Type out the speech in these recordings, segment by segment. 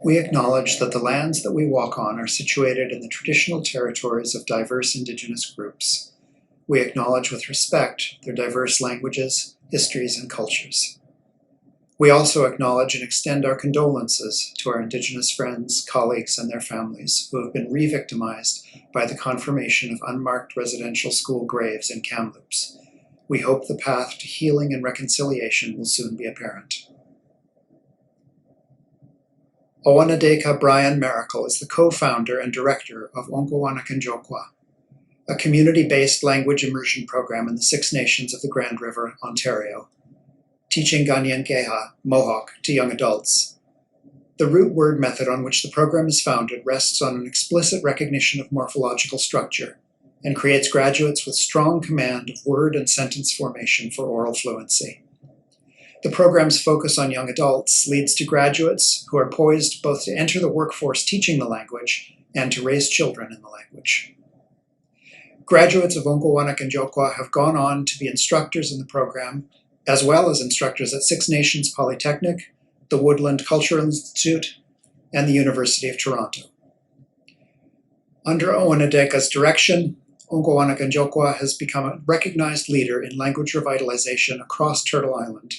We acknowledge that the lands that we walk on are situated in the traditional territories of diverse Indigenous groups. We acknowledge with respect their diverse languages, histories, and cultures. We also acknowledge and extend our condolences to our Indigenous friends, colleagues, and their families who have been re-victimized by the confirmation of unmarked residential school graves in Kamloops. We hope the path to healing and reconciliation will soon be apparent. Owennatékha Brian Maracle is the co-founder and director of Onkwawenna Kentoyhkwa, a community-based language immersion program in the Six Nations of the Grand River, Ontario, teaching Onkwawenna Mohawk to young adults. The root word method on which the program is founded rests on an explicit recognition of morphological structure and creates graduates with strong command of word and sentence formation for oral fluency. The program's focus on young adults leads to graduates who are poised both to enter the workforce teaching the language and to raise children in the language. Graduates of Onkwawenna Kentoyhkwa have gone on to be instructors in the program, as well as instructors at Six Nations Polytechnic, the Woodland Cultural Institute, and the University of Toronto. Under Owennatékha's direction, Onkwawenna Kentoyhkwa has become a recognized leader in language revitalization across Turtle Island.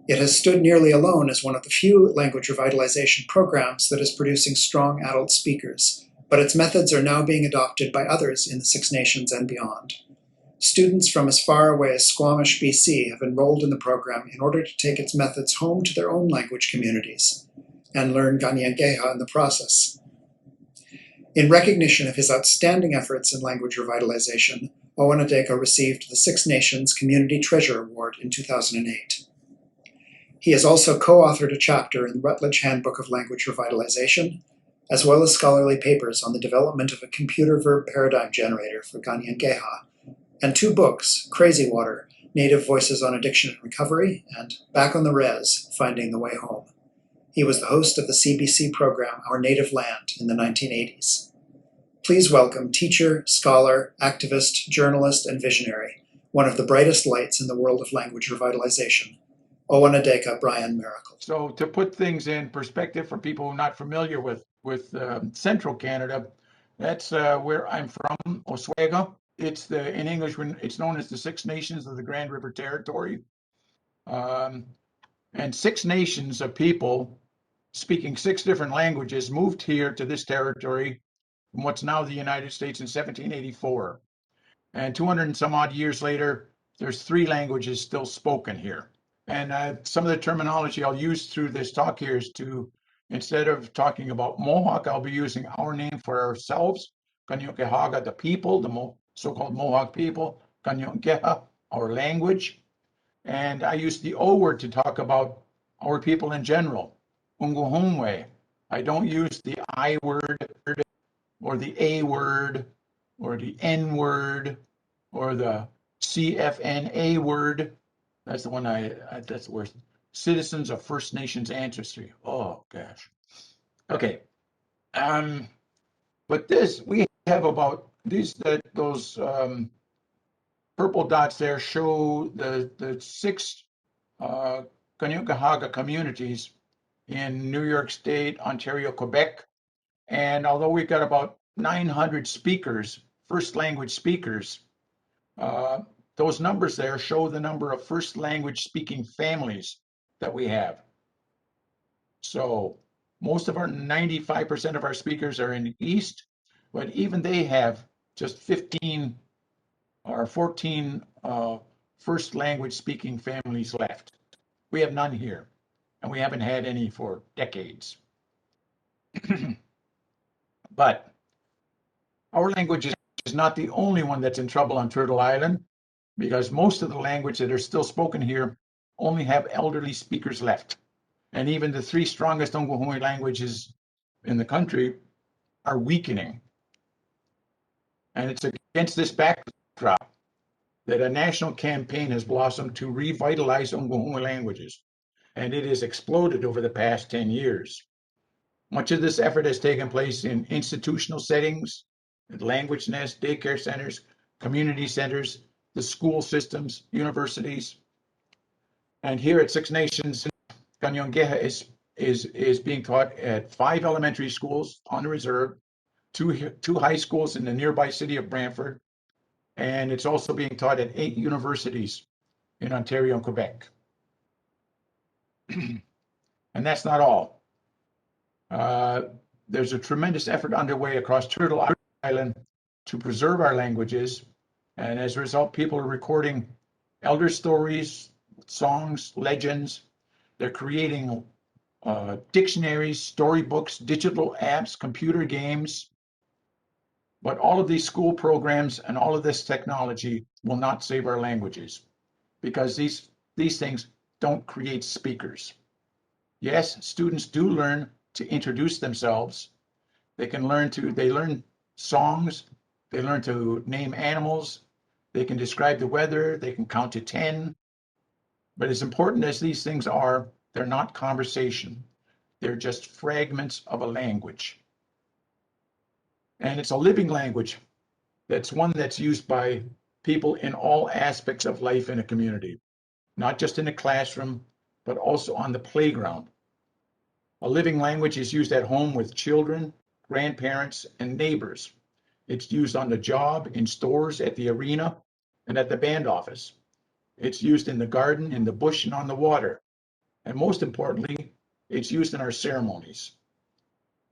It has stood nearly alone as one of the few language revitalization programs that is producing strong adult speakers, but its methods are now being adopted by others in the Six Nations and beyond. Students from as far away as Squamish, BC have enrolled in the program in order to take its methods home to their own language communities and learn Onkwawenna in the process. In recognition of his outstanding efforts in language revitalization, Owennatékha received the Six Nations Community Treasure Award in 2008. He has also co-authored a chapter in the Routledge Handbook of Language Revitalization, as well as scholarly papers on the development of a computer verb paradigm generator for Onkwawenna, and 2 books, Crazy Water, Native Voices on Addiction and Recovery, and Back on the Res, Finding the Way Home. He was the host of the CBC program Our Native Land in the 1980s. Please welcome teacher, scholar, activist, journalist, and visionary, one of the brightest lights in the world of language revitalization, Owennatékha Brian Maracle. So to put things in perspective for people who are not familiar with Central Canada, that's where I'm from, Oswego. It's in English, it's known as the Six Nations of the Grand River Territory. And 6 nations of people speaking 6 different languages moved here to this territory from what's now the United States in 1784. And 200 and some odd years later, there's 3 languages still spoken here. And some of the terminology I'll use through this talk here is to, instead of talking about Mohawk, I'll be using our name for ourselves, Kentoyhkwa, the people, the so-called Mohawk people, Kentoyhkwa, our language. And I use the O word to talk about our people in general, Onkwawenna. I don't use the I word or the A word or the N word or the CFNA word. That's the one that's the worst. Citizens of First Nations ancestry. Oh gosh. Okay. But this, we have about those purple dots there show the 6 Kentoyhkwa communities in New York State, Ontario, Quebec. And although we've got about 900 speakers, first language speakers, those numbers there show the number of first language speaking families that we have. So most of our 95% of our speakers are in the East, but even they have just 15 or 14 first language speaking families left. We have none here, and we haven't had any for decades. But our language is not the only one that's in trouble on Turtle Island, because most of the language that are still spoken here only have elderly speakers left. And even the 3 strongest Onkwawenna languages in the country are weakening. And it's against this backdrop that a national campaign has blossomed to revitalize Onkwawenna languages, and it has exploded over the past 10 years. Much of this effort has taken place in institutional settings, at language nests, daycare centers, community centers, the school systems, universities. And here at Six Nations, Onkwawenna is is being taught at 5 elementary schools on the reserve, two high schools in the nearby city of Brantford, and it's also being taught at 8 universities in Ontario and Quebec. And that's not all. There's a tremendous effort underway across Turtle Island to preserve our languages, and as a result, people are recording elder stories, songs, legends. They're creating dictionaries, storybooks, digital apps, computer games. But all of these school programs and all of this technology will not save our languages, because these things don't create speakers. Yes, students do learn to introduce themselves. They learn songs, they learn to name animals, they can describe the weather, they can count to 10. But as important as these things are, they're not conversation. They're just fragments of a language. And it's a living language. That's one that's used by people in all aspects of life in a community, not just in a classroom, but also on the playground. A living language is used at home with children, grandparents, and neighbors. It's used on the job, in stores, at the arena, and at the band office. It's used in the garden, in the bush, and on the water. And most importantly, it's used in our ceremonies.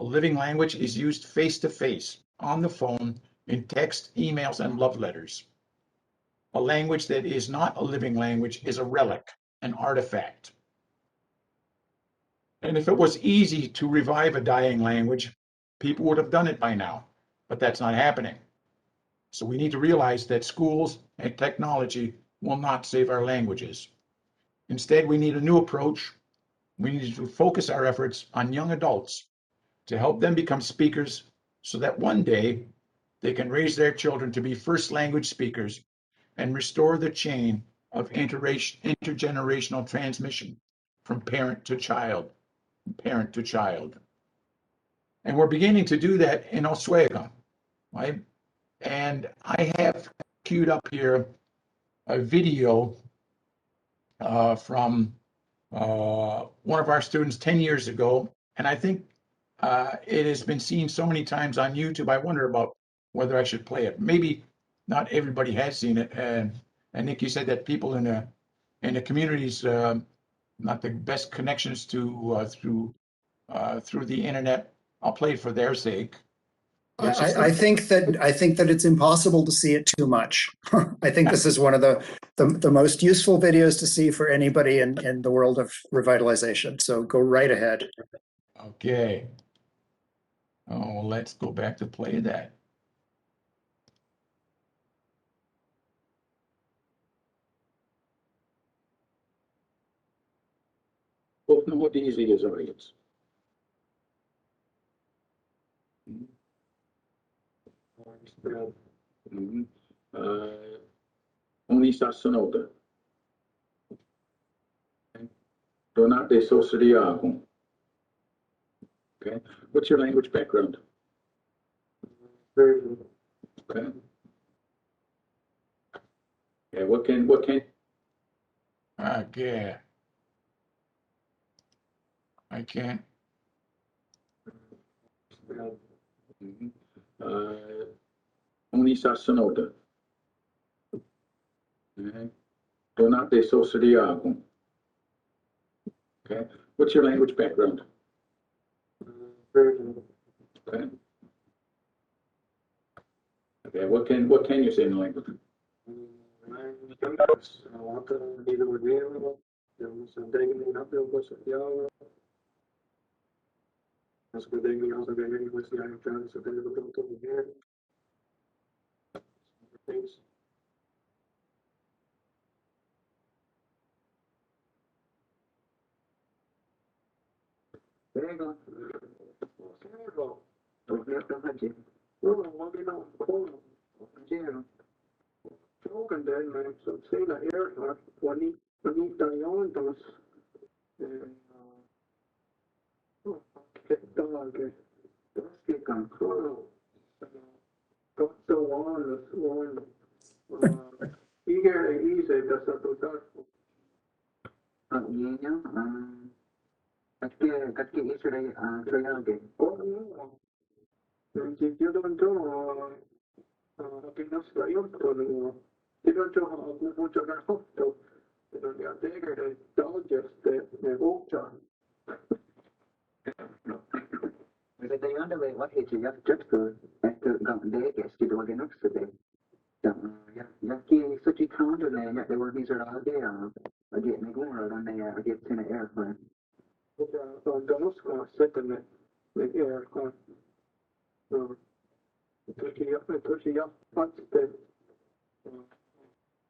A living language is used face to face, on the phone, in text, emails, and love letters. A language that is not a living language is a relic, an artifact. And if it was easy to revive a dying language, people would have done it by now, but that's not happening. So we need to realize that schools and technology will not save our languages. Instead, we need a new approach. We need to focus our efforts on young adults to help them become speakers so that one day they can raise their children to be first language speakers and restore the chain of intergenerational transmission from parent to child, parent to child. And we're beginning to do that in Onkwawenna, right? And I have queued up here a video from one of our students 10 years ago. And I think it has been seen so many times on YouTube, I wonder about whether I should play it. Maybe not everybody has seen it. And Nick, you said that people in the communities, not the best connections to through the internet. I'll play it for their sake. I think that it's impossible to see it too much. I think this is one of the most useful videos to see for anybody in the world of revitalization. So go right ahead. Okay. Oh, let's go back to play that. Of nog deze gezorgd. Onisa Sonoda. Donate Sosriago. Okay. What's your language background? Okay. Yeah, what can okay. I can't. Onisa Sonoda. Okay. Donate Sosriago. Okay. What's your language background? Okay. Okay. What can you say in the language? Katki yesterday Toyage. Oh, you don't know Pinos Rayon to you don't know how much of a hospital. You know, they are there, the Dodgers, the Vulture. Vì thế anh về what is your just after gone there gets to the organ of the day. Yeah, such a counter name that they were these are all there. I get me going on there, I get in the airplane. On the Moscow second with aircon. Turkey up, what's the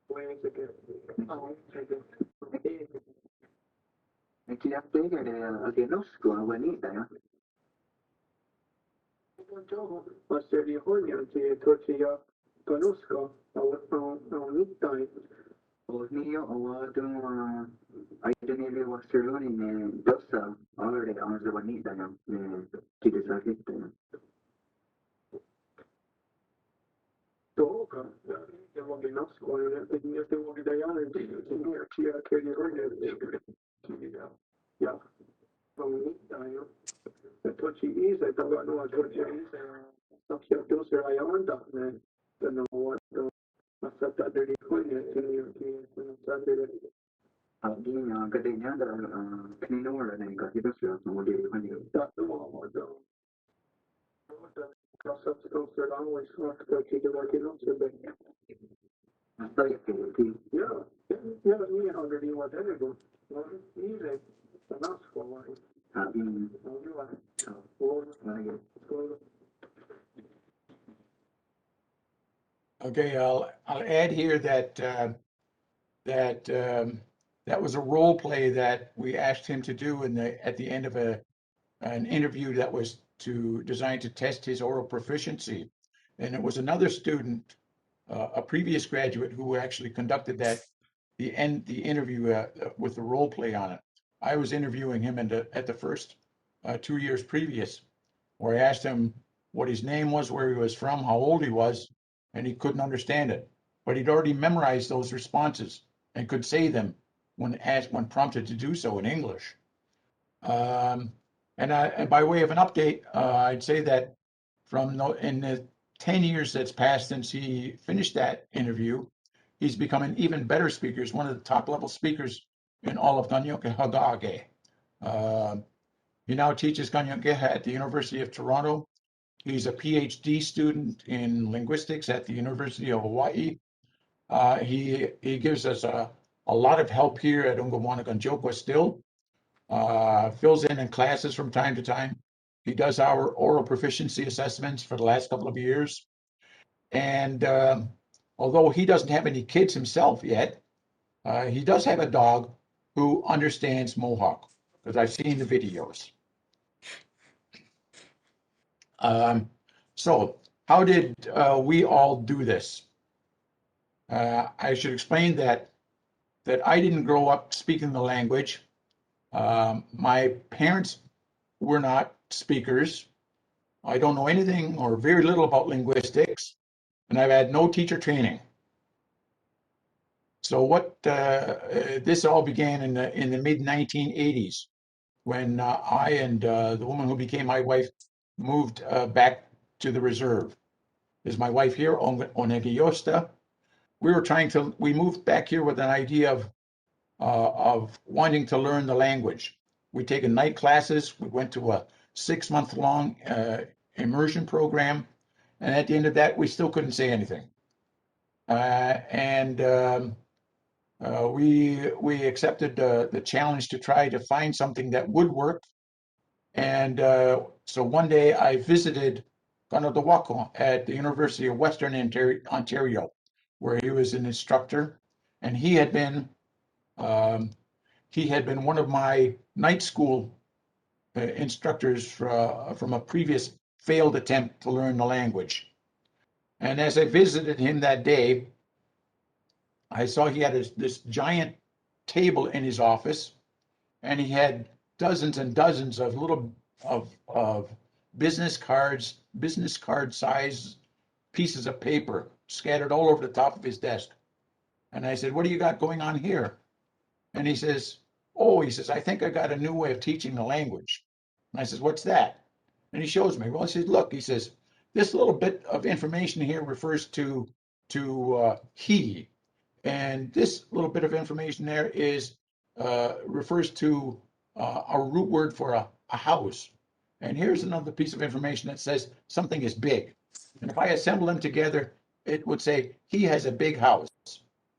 way to get Chị đã tới cái ở cái nốt của bên ấy đấy. Australia hồi thì Turkey cái nốt của ở nít đấy. Ở New ở trong ai đến đây Australia này just ở đây ở bên ấy đấy. Chị đã say cái Doğru. Devam ediyoruz. Oraya dediğiniz devam ediyor. Şimdi kıyafetleri oraya ya. Onu dayo. Tochi is I thought no Tochi is sakya to se ayan da ne. No what masata dedi koyuyor ki sadece Abi ya kadenya da kino orada ne kadar sürüyor o dedi koyuyor. Da orada. Subsequent always have to keep working on something. Yeah, me already was edible. Easy. The mouse for one. Okay, I'll add here that that was a role play that we asked him to do at the end of an interview that was designed to test his oral proficiency, and it was another student, a previous graduate, who actually conducted the interview with the role play on it. I was interviewing him at the first 2 years previous, where I asked him what his name was, where he was from, how old he was, and he couldn't understand it. But he'd already memorized those responses and could say them when prompted to do so in English. And by way of an update, I'd say that in the 10 years that's passed since he finished that interview, he's become an even better speaker. He's one of the top level speakers in all of Kentoyhkwa. He now teaches Kentoyhkwa at the University of Toronto. He's a PhD student in linguistics at the University of Hawaii. He gives us a lot of help here at Onkwawenna Kentoyhkwa still. Fills in classes from time to time. He does our oral proficiency assessments for the last couple of years. And although he doesn't have any kids himself yet, he does have a dog who understands Mohawk, because I've seen the videos. So how did we all do this? I should explain that I didn't grow up speaking the language. My parents were not speakers. I don't know anything or very little about linguistics, and I've had no teacher training. So this all began in the mid 1980s, when I and the woman who became my wife moved back to the reserve. Is my wife here, Owennatékha? We moved back here with an idea of wanting to learn the language. We'd taken night classes. We went to a 6-month-long immersion program, and at the end of that, we still couldn't say anything. We accepted the challenge to try to find something that would work. And so one day I visited Owennatékha at the University of Western Ontario, where he was an instructor, and he had been one of my night school instructors from a previous failed attempt to learn the language. And as I visited him that day, I saw he had this giant table in his office, and he had dozens and dozens of little of business card size pieces of paper scattered all over the top of his desk. And I said, "What do you got going on here?" And he says, oh, he says, I think I got a new way of teaching the language. And I says, what's that? And he shows me. Well, he says, look, he says, this little bit of information here refers to he, and this little bit of information there is refers to a root word for a house. And here's another piece of information that says something is big. And if I assemble them together, it would say he has a big house.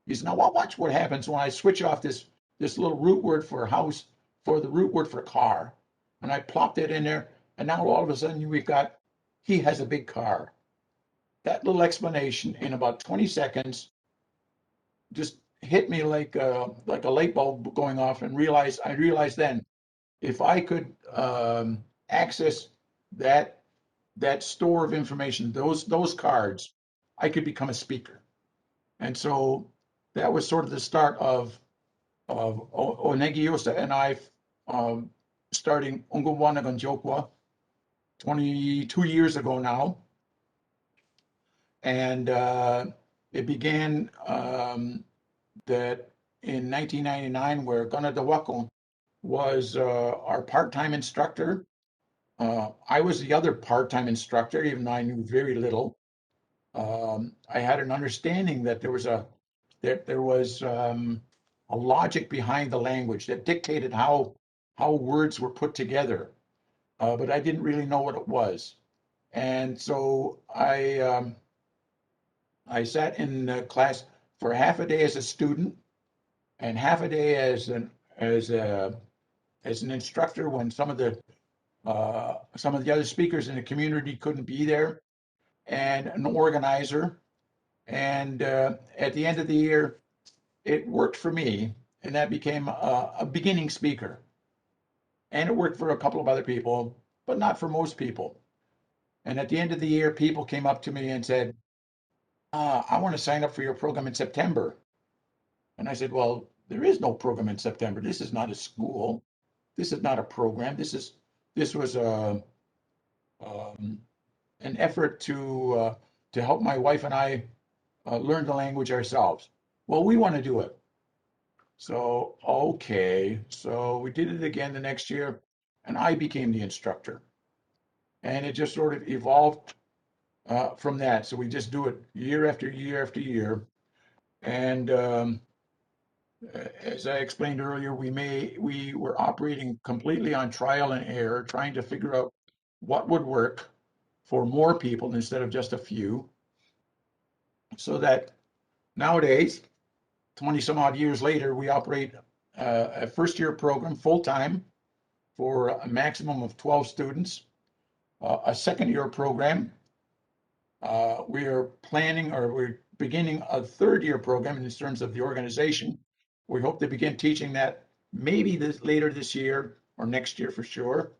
He says, now watch what happens when I switch off this little root word for house for the root word for car. And I plopped it in there, and now all of a sudden we've got he has a big car. That little explanation in about 20 seconds just hit me like a light bulb going off, and I realized then if I could access that store of information, those cards, I could become a speaker. And so that was sort of the start of Owennatékha and I starting Onkwawenna Kentoyhkwa 22 years ago now. And it began that in 1999, where Owennatékha was our part-time instructor. I was the other part-time instructor, even though I knew very little. I had an understanding that there was a logic behind the language that dictated how words were put together, but I didn't really know what it was. And so I sat in class for half a day as a student and half a day as an instructor when some of the other speakers in the community couldn't be there, and an organizer. And at the end of the year, it worked for me, and that became a beginning speaker. And it worked for a couple of other people, but not for most people. And at the end of the year, people came up to me and said, I want to sign up for your program in September. And I said, well, there is no program in September. This is not a school. This is not a program. This was an effort to help my wife and I learn the language ourselves. Well, we want to do it. So, okay. So we did it again the next year, and I became the instructor. And it just sort of evolved from that. So we just do it year after year after year. And as I explained earlier, we were operating completely on trial and error, trying to figure out what would work for more people instead of just a few. So that nowadays, 20 some odd years later, we operate a first year program full time for a maximum of 12 students. A second year program, we are planning, or we're beginning a third year program in terms of the organization. We hope to begin teaching that maybe later this year or next year for sure.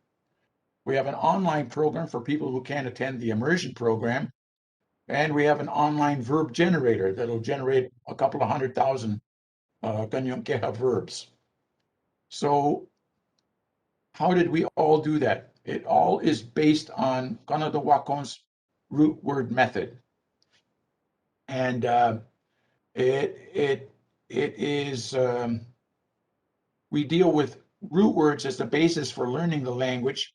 We have an online program for people who can't attend the immersion program. And we have an online verb generator that'll generate a couple of 100,000 Kentoyhkwa verbs. So how did we all do that? It all is based on Owennatékha's root word method. And it is, we deal with root words as the basis for learning the language,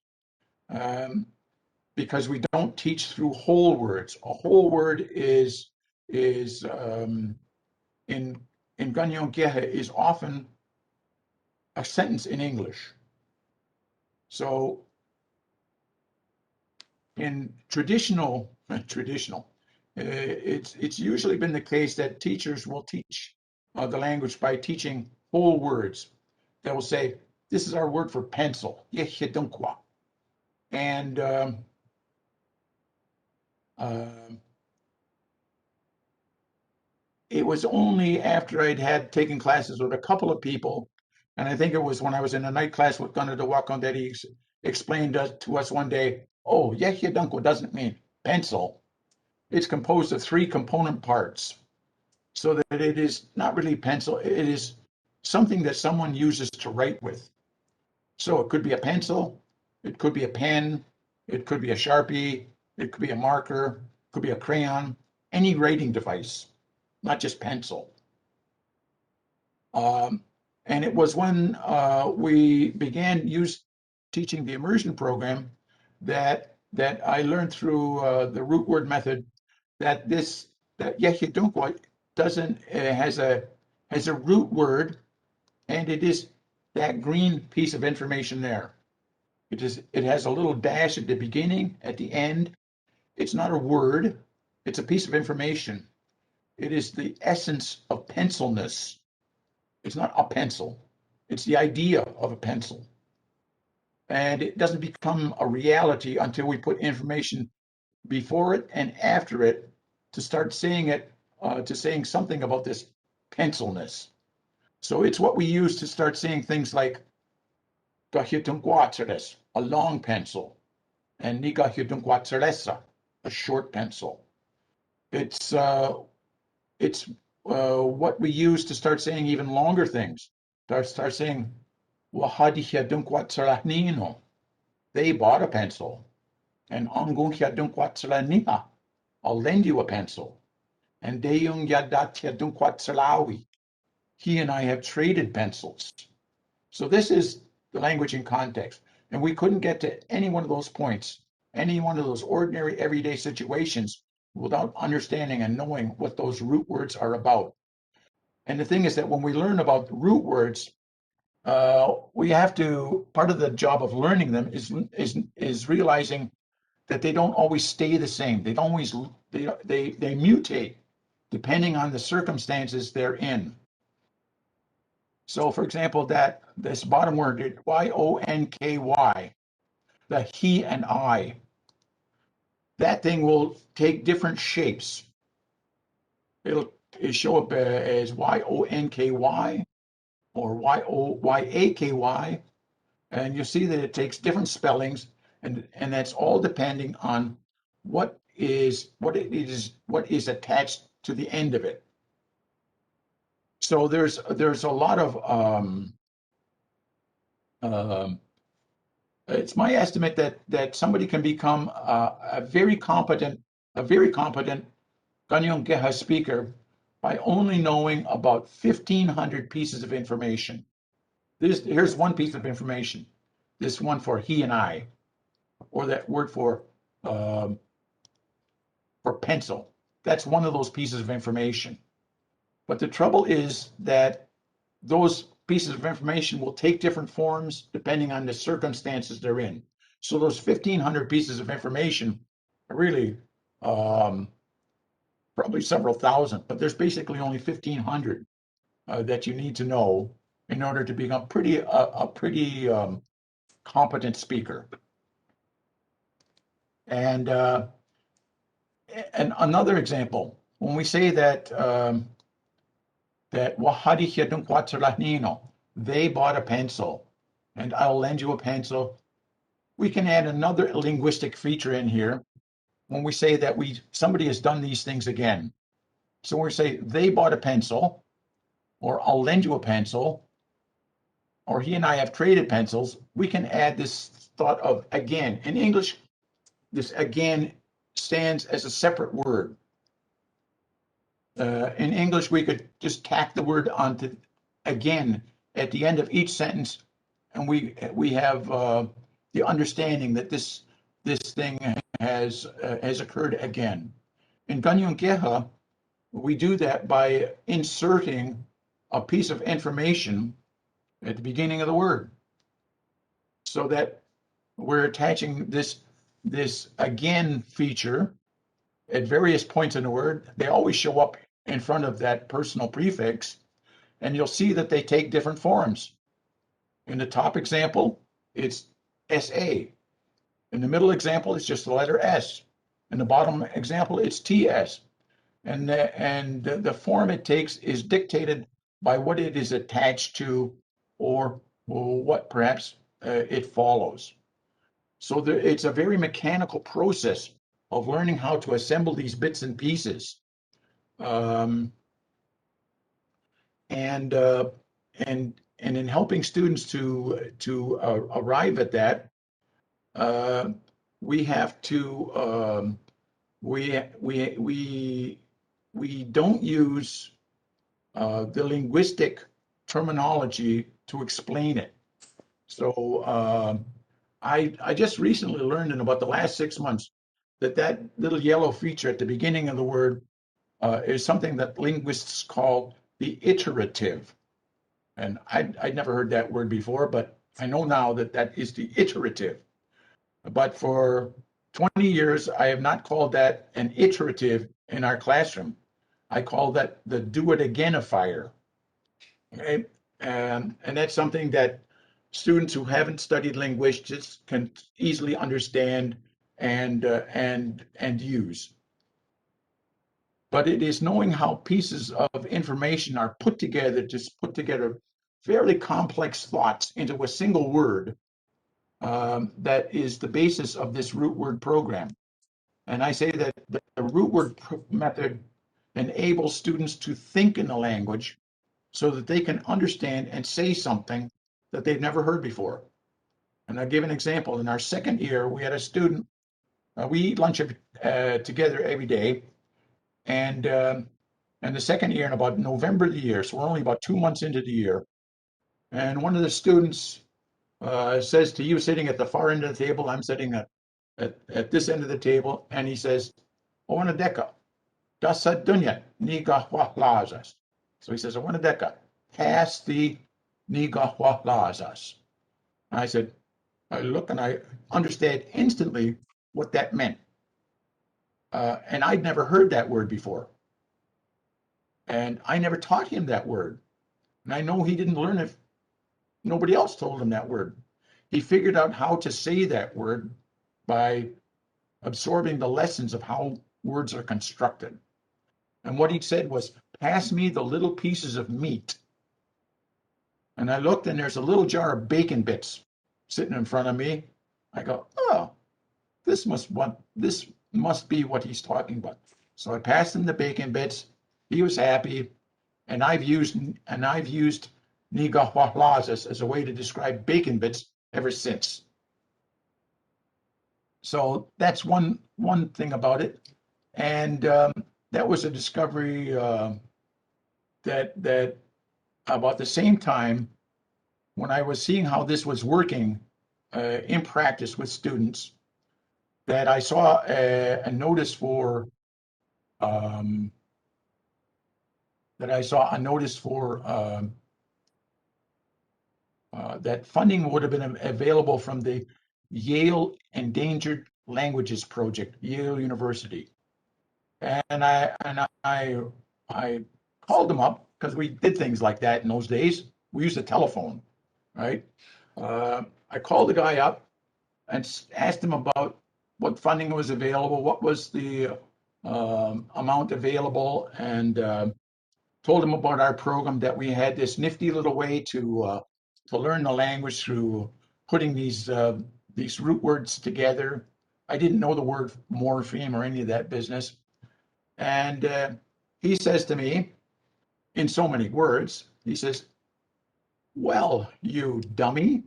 because we don't teach through whole words. A whole word is in Kentoyhkwa is often a sentence in English. So in traditional, it's usually been the case that teachers will teach the language by teaching whole words. They will say, this is our word for pencil, Yehyedunkwa. And it was only after I'd had taken classes with a couple of people, and I think it was when I was in a night class with Owennatékha that he explained to us one day, oh, Yehyedunkwa doesn't mean pencil. It's composed of 3 component parts, so that it is not really pencil. It is something that someone uses to write with. So it could be a pencil, it could be a pen, it could be a Sharpie, it could be a marker, it could be a crayon, any writing device, not just pencil. And it was when we began teaching the immersion program that I learned through the root word method that Yehyedunkwa doesn't has a root word, and it is that green piece of information there. It has a little dash at the beginning, at the end. It's not a word, it's a piece of information. It is the essence of pencilness. It's not a pencil, it's the idea of a pencil. And it doesn't become a reality until we put information before it and after it to start saying saying something about this pencilness. So it's what we use to start saying things like a long pencil, and a short pencil. It's what we use to start saying even longer things. Start saying, they bought a pencil, and I'll lend you a pencil, and he and I have traded pencils. So this is the language in context. And we couldn't get to any one of those points, any one of those ordinary everyday situations without understanding and knowing what those root words are about. And the thing is that when we learn about root words, we have to, part of the job of learning them is realizing that they don't always stay the same. They don't always, they mutate depending on the circumstances they're in. So, for example, this bottom word, Y-O-N-K-Y, the he and I, that thing will take different shapes. It'll show up as Y-O-N-K-Y or Y-O-Y-A-K-Y, and you see that it takes different spellings, and that's all depending on what is attached to the end of it. So there's a lot of it's my estimate that somebody can become a very competent Onkwawenna speaker by only knowing about 1,500 pieces of information. Here's one piece of information. This one for he and I, or that word for pencil. That's one of those pieces of information. But the trouble is that those pieces of information will take different forms depending on the circumstances they're in. So those 1,500 pieces of information are really probably several thousand, but there's basically only 1,500 that you need to know in order to become a pretty competent speaker. And another example, when we say that they bought a pencil, and I'll lend you a pencil, we can add another linguistic feature in here when we say that somebody has done these things again. So we say they bought a pencil, or I'll lend you a pencil, or he and I have traded pencils. We can add this thought of again. In English, this again stands as a separate word. In English, we could just tack the word onto again at the end of each sentence, and we have the understanding that this thing has occurred again. In Onkwawenna, we do that by inserting a piece of information at the beginning of the word, so that we're attaching this again feature at various points in the word. They always show up in front of that personal prefix, and you'll see that they take different forms. In the top example, it's SA. In the middle example, it's just the letter S. In the bottom example, it's TS. And the form it takes is dictated by what it is attached to, or what perhaps it follows. So it's a very mechanical process of learning how to assemble these bits and pieces. And in helping students to arrive at that, we have to we don't use the linguistic terminology to explain it. So I just recently learned in about the last 6 months that little yellow feature at the beginning of the word is something that linguists call the iterative. And I'd never heard that word before, but I know now that is the iterative. But for 20 years, I have not called that an iterative in our classroom. I call that the do-it-againifier. Okay? And that's something that students who haven't studied linguistics can easily understand and use. But it is knowing how pieces of information are put together to put together fairly complex thoughts into a single word that is the basis of this root word program. And I say that the root word method enables students to think in the language so that they can understand and say something that they've never heard before. And I'll give an example. In our second year, we had a student, we eat lunch together every day. And the second year, in about November of the year, so we're only about 2 months into the year, and one of the students says to you sitting at the far end of the table, I'm sitting at this end of the table, and he says, Owennatékha, dasa dunya niga lazas. So he says, Owennatékha, pass the niga lazas. I said, I look and I understand instantly what that meant. And I'd never heard that word before. And I never taught him that word. And I know he didn't learn it. Nobody else told him that word. He figured out how to say that word by absorbing the lessons of how words are constructed. And what he said was, pass me the little pieces of meat. And I looked and there's a little jar of bacon bits sitting in front of me. I go, oh, this must be what he's talking about. So I passed him the bacon bits. He was happy. And I've used nigahuahlazas as a way to describe bacon bits ever since. So that's one thing about it. And that was a discovery that about the same time when I was seeing how this was working in practice with students, that I saw a notice for that funding would have been available from the Yale Endangered Languages Project, Yale University. And I called them up because we did things like that in those days. We used a telephone, right? I called the guy up and asked him about what funding was available, what was the amount available, and told him about our program, that we had this nifty little way to learn the language through putting these root words together. I didn't know the word morpheme or any of that business. And he says to me, in so many words, he says, well, you dummy,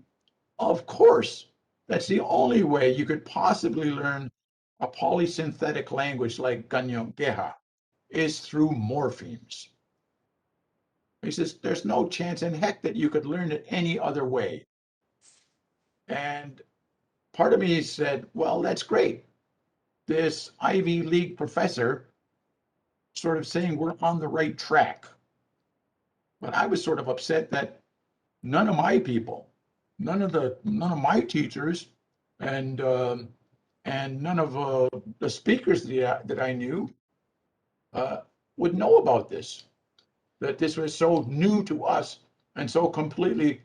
of course, that's the only way you could possibly learn a polysynthetic language like Ganyogeha is through morphemes. He says, there's no chance in heck that you could learn it any other way. And part of me said, well, that's great. This Ivy League professor sort of saying we're on the right track. But I was sort of upset that none of my people, none of my teachers, and none of the speakers that I knew would know about this. That this was so new to us and so completely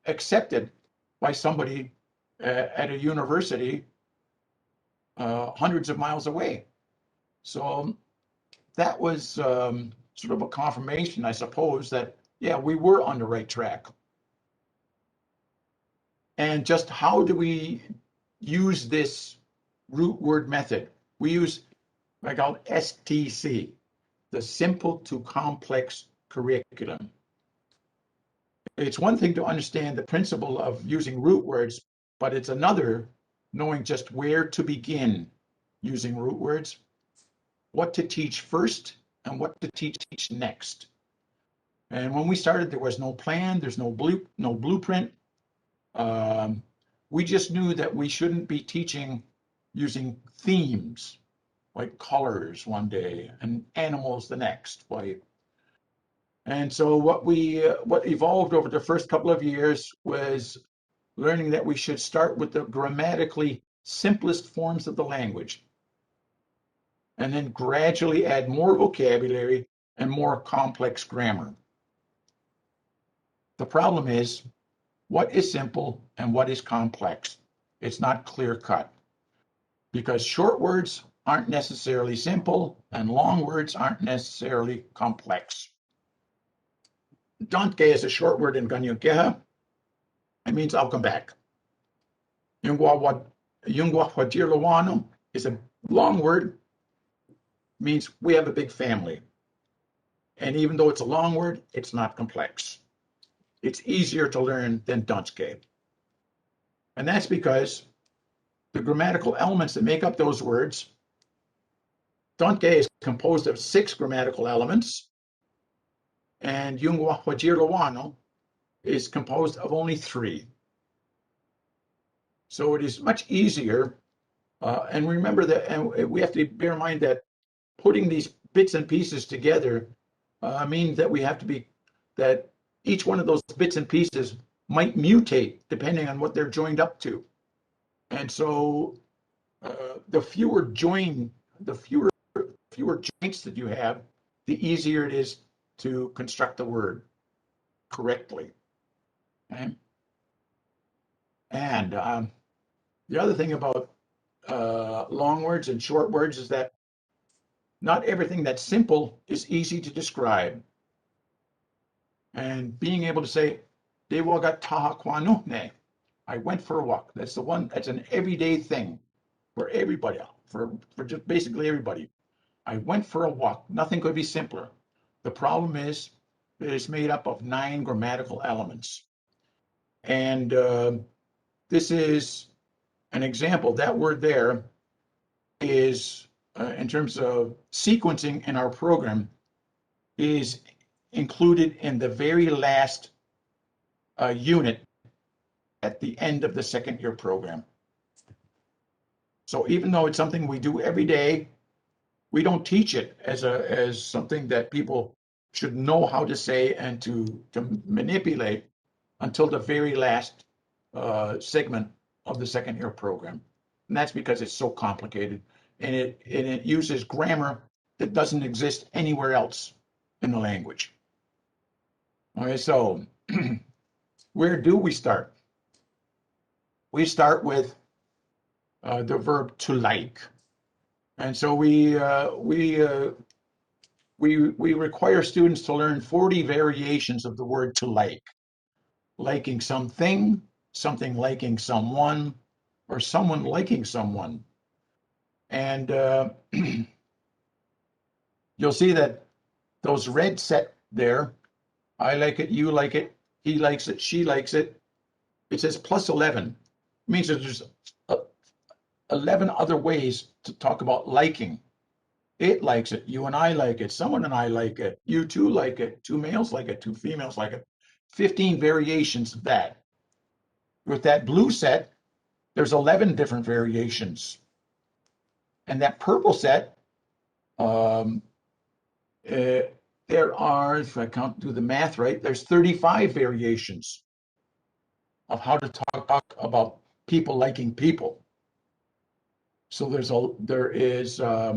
accepted by somebody at a university hundreds of miles away. So that was sort of a confirmation, I suppose, that, yeah, we were on the right track. And just how do we use this root word method? We use what I call STC, the simple to complex curriculum. It's one thing to understand the principle of using root words, but it's another knowing just where to begin using root words, what to teach first, and what to teach next. And when we started, there was no plan, there's no blueprint. We just knew that we shouldn't be teaching using themes like colors one day and animals the next. Like, and so what evolved over the first couple of years was learning that we should start with the grammatically simplest forms of the language, and then gradually add more vocabulary and more complex grammar. The problem is, what is simple and what is complex? It's not clear cut, because short words aren't necessarily simple and long words aren't necessarily complex. Dantke is a short word in Kentoyhkwa. It means I'll come back. Onkwawenna is a long word, means we have a big family. And even though it's a long word, it's not complex. It's easier to learn than Dantke. And that's because the grammatical elements that make up those words, Dantke is composed of 6 grammatical elements, and Onkwawenna is composed of only 3. So it is much easier, and remember that, and we have to bear in mind that putting these bits and pieces together means that we have to be, that each one of those bits and pieces might mutate depending on what they're joined up to. And so the fewer joints that you have, the easier it is to construct the word correctly. Okay? And the other thing about long words and short words is that not everything that's simple is easy to describe. And being able to say, I went for a walk. That's an everyday thing for everybody, for just basically everybody. I went for a walk. Nothing could be simpler. The problem is that it's made up of 9 grammatical elements. And this is an example. That word there is, in terms of sequencing in our program, is included in the very last unit at the end of the second year program. So even though it's something we do every day, we don't teach it as something that people should know how to say and to manipulate until the very last segment of the second year program. And that's because it's so complicated, and it uses grammar that doesn't exist anywhere else in the language. Okay, so where do we start? We start with the verb to like. And so we require students to learn 40 variations of the word to like. Liking something, something liking someone, or someone liking someone. And you'll see that those red set there, I like it, you like it, he likes it, she likes it. It says plus 11. It means that there's 11 other ways to talk about liking. It likes it, you and I like it, someone and I like it, you two like it, 2 males like it, 2 females like it. 15 variations of that. With that blue set, there's 11 different variations. And that purple set, there are, if I can't do the math right, there's 35 variations of how to talk about people liking people. So there is a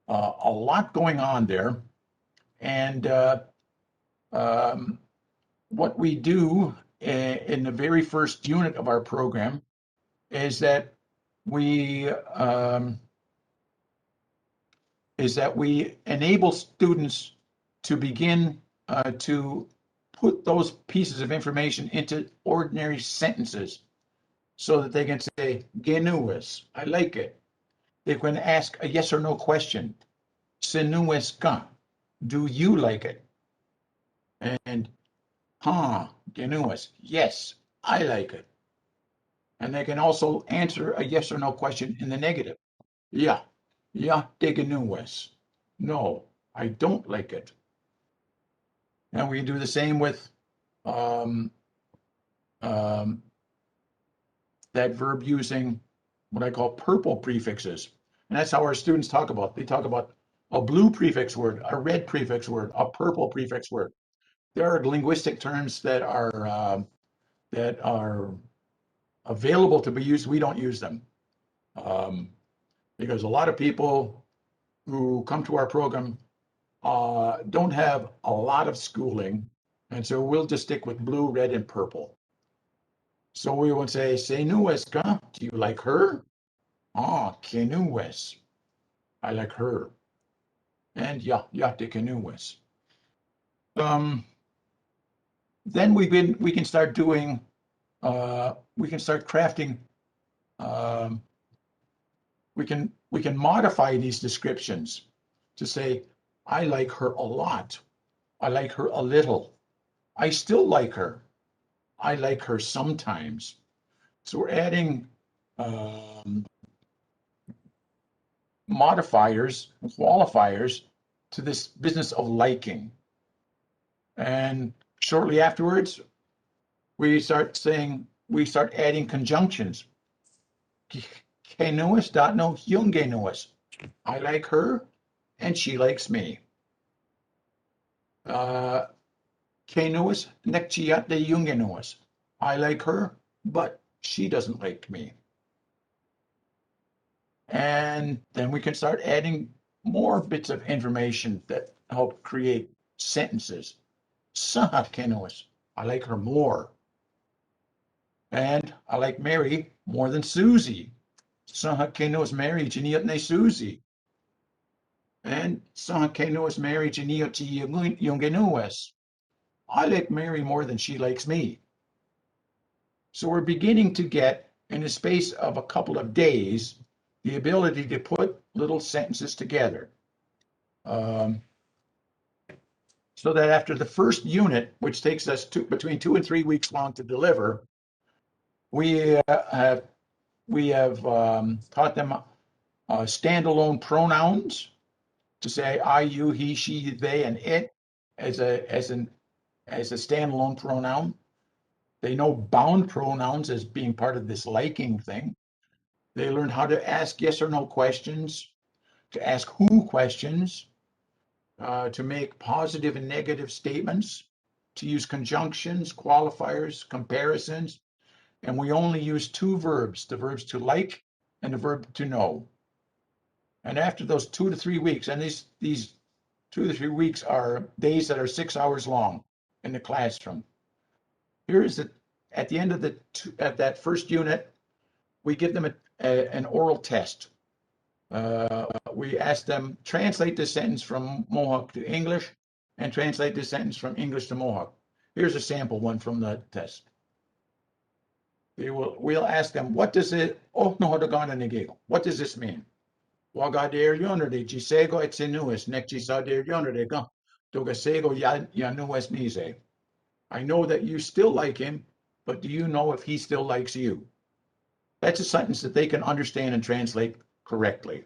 lot going on there. And what we do in the very first unit of our program is that we enable students to begin to put those pieces of information into ordinary sentences so that they can say, genuis, I like it. They can ask a yes or no question. Senuis ka, do you like it? And genuis, yes, I like it. And they can also answer a yes or no question in the negative. Yeah, de genuis. No, I don't like it. And we can do the same with that verb using what I call purple prefixes. And that's how our students talk about. They talk about a blue prefix word, a red prefix word, a purple prefix word. There are linguistic terms that are available to be used. We don't use them because a lot of people who come to our program don't have a lot of schooling, and so we'll just stick with blue, red, and purple. So we would say, "Senueska, do you like her?" Ah, Kenues. I like her. And yeah, te Kenues. Then we can start doing, we can start crafting. We can modify these descriptions to say, I like her a lot. I like her a little. I still like her. I like her sometimes. So we're adding modifiers, qualifiers to this business of liking. And shortly afterwards, we start adding conjunctions. Kenuis dot no Jungenuis. I like her and she likes me. Kenuis nekchiat de Jungenuis. I like her, but she doesn't like me. And then we can start adding more bits of information that help create sentences. Sahat Kenuis. I like her more. And I like Mary more than Susie. Sahat Kenuis Mary Janiot ne Susie. And Sahat Kenuis Mary Janiot Jungenuis. I like Mary more than she likes me. So we're beginning to get, in the space of a couple of days, the ability to put little sentences together. So that after the first unit, which takes us between 2 and 3 weeks long to deliver, we have taught them standalone pronouns to say I, you, he, she, they, and it as a standalone pronoun. They know bound pronouns as being part of this liking thing. They learn how to ask yes or no questions, to ask who questions, to make positive and negative statements, to use conjunctions, qualifiers, comparisons, and we only use 2 verbs, the verbs to like and the verb to know. And after those 2 to 3 weeks, and these 2 to 3 weeks are days that are 6 hours long in the classroom. Here is at the end of that first unit, we give them an oral test. We ask them translate this sentence from Mohawk to English and translate this sentence from English to Mohawk. Here's a sample one from the test. We'll ask them, what does it, what does this mean? Wagader yonerde, gisego et sinuis, nek gisader yonerde, dogasego yanues nize. I know that you still like him, but do you know if he still likes you? That's a sentence that they can understand and translate correctly.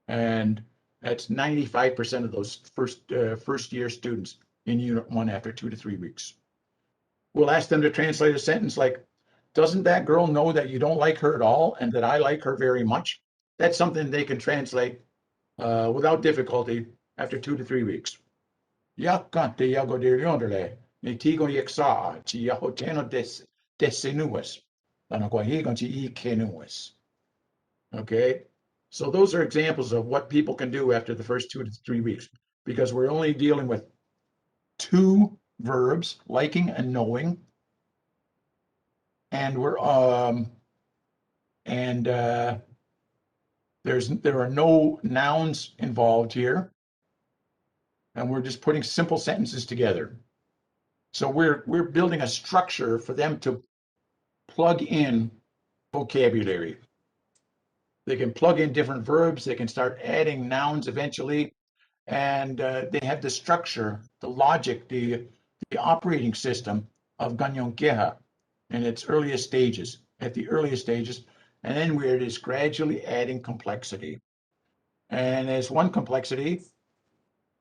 And that's 95% of those first year students in Unit 1 after 2 to 3 weeks. We'll ask them to translate a sentence like, doesn't that girl know that you don't like her at all and that I like her very much? That's something they can translate without difficulty after 2 to 3 weeks. Yakante yago de yondere, ne tigo yeksa, chi yahoteno desinuus, anaguahigon chi ikenuus. Okay, so those are examples of what people can do after the first 2 to 3 weeks, because we're only dealing with 2 verbs, liking and knowing, and there are no nouns involved here, and we're just putting simple sentences together. So we're building a structure for them to plug in vocabulary. They can plug in different verbs. They can start adding nouns eventually, and they have the structure, the logic, the operating system of Onkwawenna in its earliest stages, and then we're just gradually adding complexity. And as one complexity,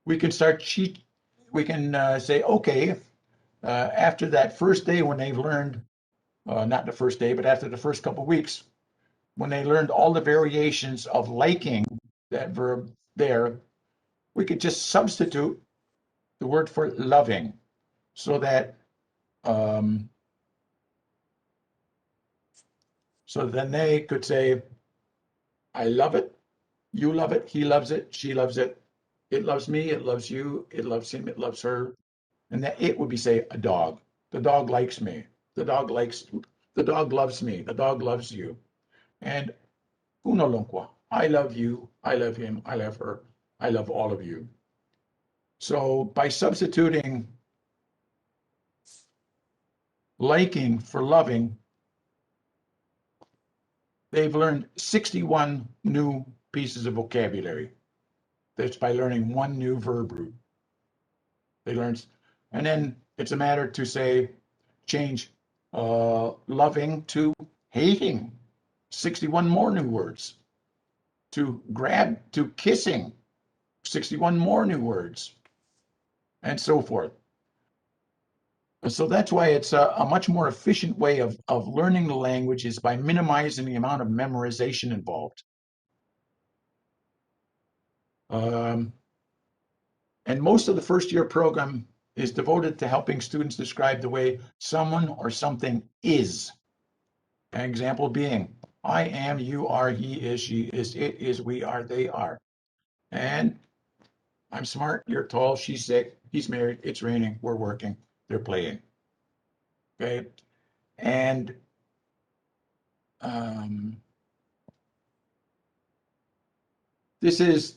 we can start we can say, okay, after that first day when they've learned, not the first day, but after the first couple of weeks, when they learned all the variations of liking, that verb there, we could just substitute the word for loving, so that so then they could say, I love it, you love it, he loves it, she loves it, it loves me, it loves you, it loves him, it loves her. And that it would be, say, a dog. The dog likes me. The dog loves me. The dog loves you. And Owennatékha, I love you, I love him, I love her, I love all of you. So by substituting liking for loving, they've learned 61 new pieces of vocabulary. That's by learning one new verb root. They learned, and then it's a matter to say, change loving to hating. 61 more new words. To grab to kissing. 61 more new words. And so forth. So that's why it's a much more efficient way of learning the language, is by minimizing the amount of memorization involved. And most of the first year program is devoted to helping students describe the way someone or something is. An example being, I am, you are, he is, she is, it is, we are, they are. And I'm smart, you're tall, she's sick, he's married, it's raining, we're working, they're playing. Okay. And this is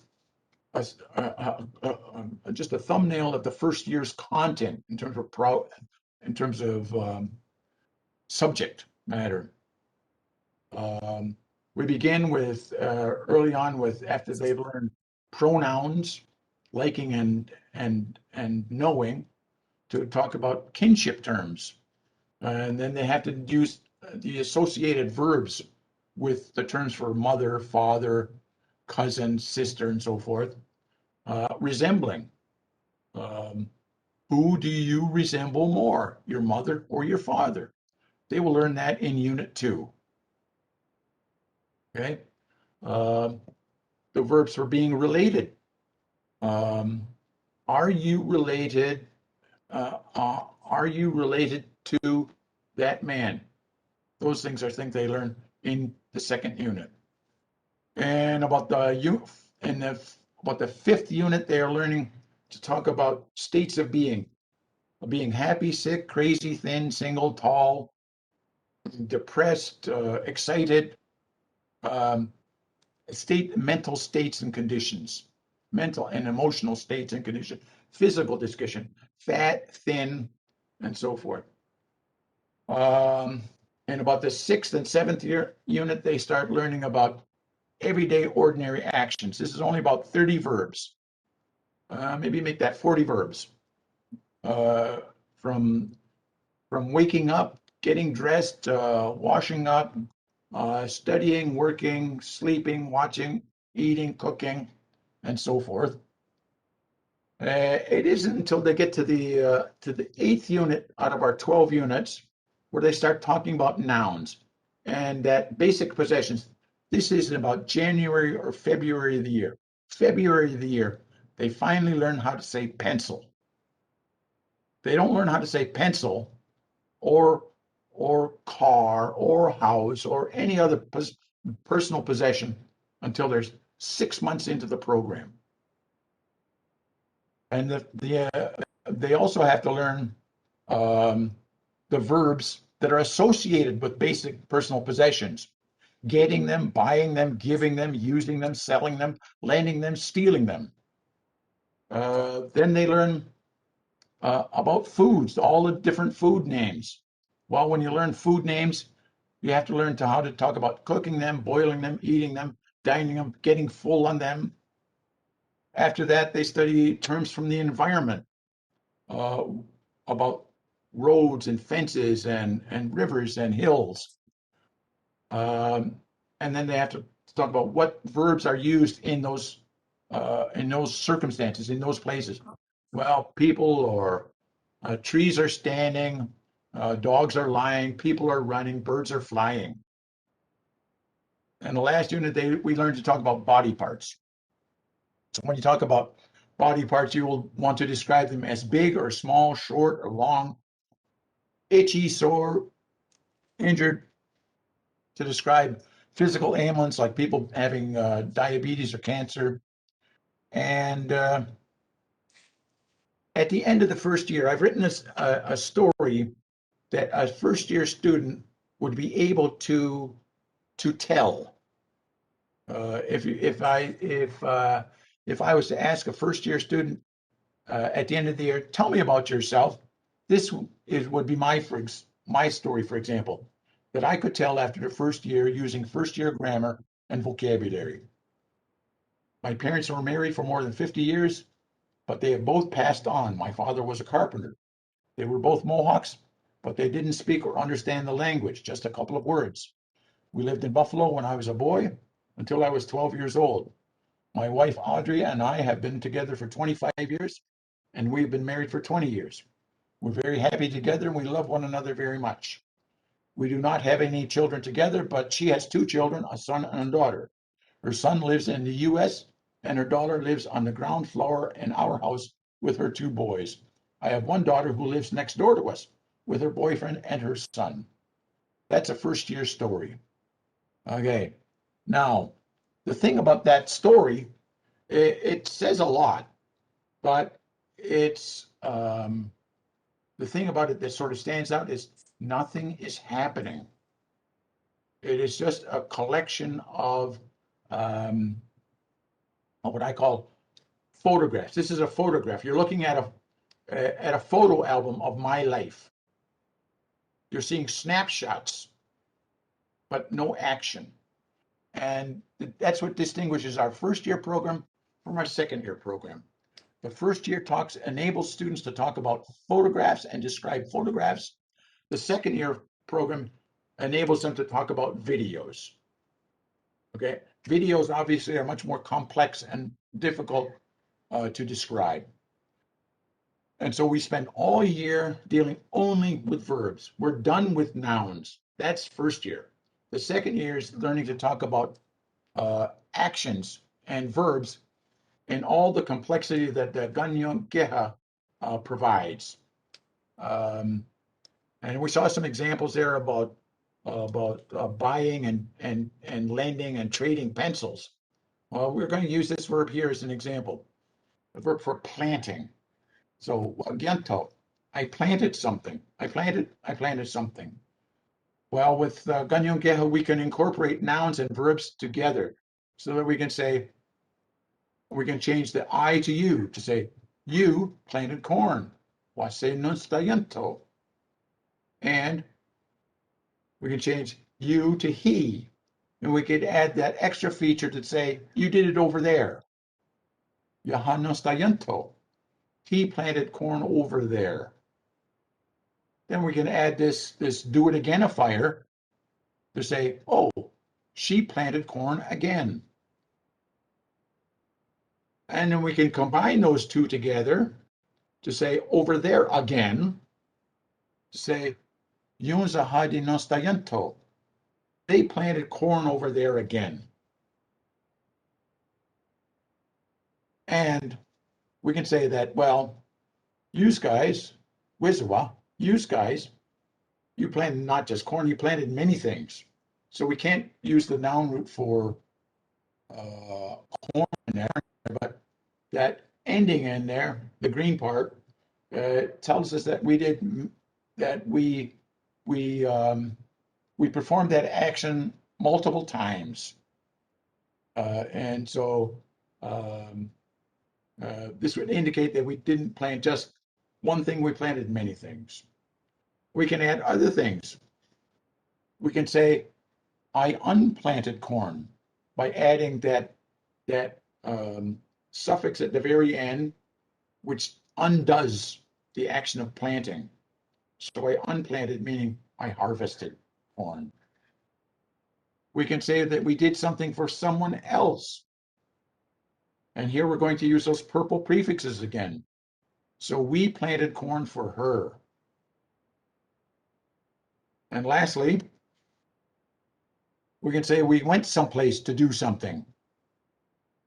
just a thumbnail of the first year's content in terms of subject matter. We begin with early on with, after they've learned pronouns, liking and knowing, to talk about kinship terms, and then they have to use the associated verbs with the terms for mother, father, cousin, sister, and so forth. Resembling. Who do you resemble more, your mother or your father? They will learn that in Unit 2. Okay. The verbs for being related. Are you related? Are you related to that man? Those things are things they learn in the second unit. And about the fifth unit, they are learning to talk about states of being happy, sick, crazy, thin, single, tall, depressed, excited, mental states and conditions, mental and emotional states and conditions, physical discussion, fat, thin, and so forth. And about the sixth and seventh unit, they start learning about everyday ordinary actions. This is only about 30 verbs. Maybe make that 40 verbs. From waking up, getting dressed, washing up, studying, working, sleeping, watching, eating, cooking, and so forth. It isn't until they get to the eighth unit out of our 12 units where they start talking about nouns and that basic possessions. This is about January or February of the year. February of the year, they finally learn how to say pencil. They don't learn how to say pencil or car or house or any other personal possession until they're 6 months into the program. And they also have to learn the verbs that are associated with basic personal possessions: getting them, buying them, giving them, using them, selling them, lending them, stealing them. Then they learn about foods, all the different food names. Well, when you learn food names, you have to learn how to talk about cooking them, boiling them, eating them, dining them, getting full on them. After that, they study terms from the environment, about roads and fences and rivers and hills. And then they have to talk about what verbs are used in those circumstances, in those places. Well, people or trees are standing, dogs are lying, people are running, birds are flying. In the last unit, we learned to talk about body parts. So when you talk about body parts, you will want to describe them as big or small, short or long, itchy, sore, injured, to describe physical ailments like people having diabetes or cancer. And at the end of the first year, I've written a story that a first year student would be able to tell. If I was to ask a first year student at the end of the year, tell me about yourself, this would be my story, for example, that I could tell after the first year using first year grammar and vocabulary. My parents were married for more than 50 years, but they have both passed on. My father was a carpenter. They were both Mohawks, but they didn't speak or understand the language, just a couple of words. We lived in Buffalo when I was a boy until I was 12 years old. My wife, Audrey, and I have been together for 25 years, and we've been married for 20 years. We're very happy together, and we love one another very much. We do not have any children together, but she has 2 children, a son and a daughter. Her son lives in the U.S., and her daughter lives on the ground floor in our house with her 2 boys. I have one daughter who lives next door to us with her boyfriend and her son. That's a first year story. Okay. Now, the thing about that story, it says a lot, but it's the thing about it that sort of stands out is nothing is happening. It is just a collection of what I call photographs. This is a photograph. You're looking at a photo album of my life. You're seeing snapshots, but no action. And that's what distinguishes our first year program from our second year program. The first year enables students to talk about photographs and describe photographs. The second year program enables them to talk about videos. Okay, videos obviously are much more complex and difficult to describe. And so we spend all year dealing only with verbs. We're done with nouns. That's first year. The second year is learning to talk about actions and verbs and all the complexity that the Onkwawenna provides. And we saw some examples there about buying and lending and trading pencils. Well, we're going to use this verb here as an example, a verb for planting. So, gianto, I planted something. I planted something. Well, with Onkwawenna, we can incorporate nouns and verbs together so that we can change the I to you to say, you planted corn. Wase nustayanto. And we can change you to he. And we could add that extra feature to say, you did it over there. Yaha nustayanto. He planted corn over there. Then we can add this do it agaiниfier to say, oh, she planted corn again. And then we can combine those two together to say over there again, to say, yun zahadi nostayanto. They planted corn over there again. And we can say that, well, yous guys, Wizawa, yous guys, you planted not just corn, you planted many things. So we can't use the noun root for corn in there, but that ending in there, the green part, tells us that we performed that action multiple times. And so this would indicate that we didn't plant just one thing, we planted many things. We can add other things. We can say, I unplanted corn by adding that suffix at the very end, which undoes the action of planting. So I unplanted, meaning I harvested corn. We can say that we did something for someone else. And here we're going to use those purple prefixes again. So we planted corn for her. And lastly, we can say we went someplace to do something.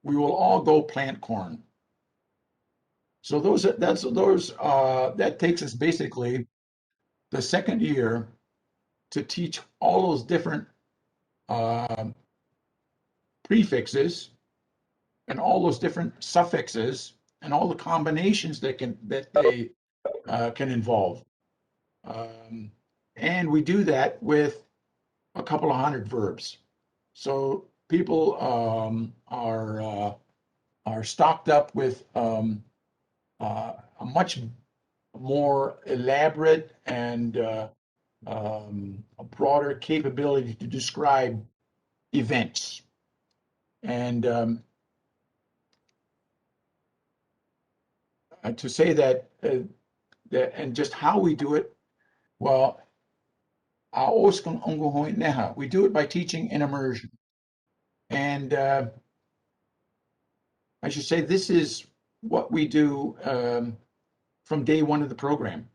We will all go plant corn. So that takes us basically the second year to teach all those different prefixes and all those different suffixes and all the combinations that they can involve. And we do that with a couple of hundred verbs. So people are stocked up with a much more elaborate and a broader capability to describe events. And to say that and just how we do it, well, we do it by teaching in immersion. And I should say this is what we do from day one of the program.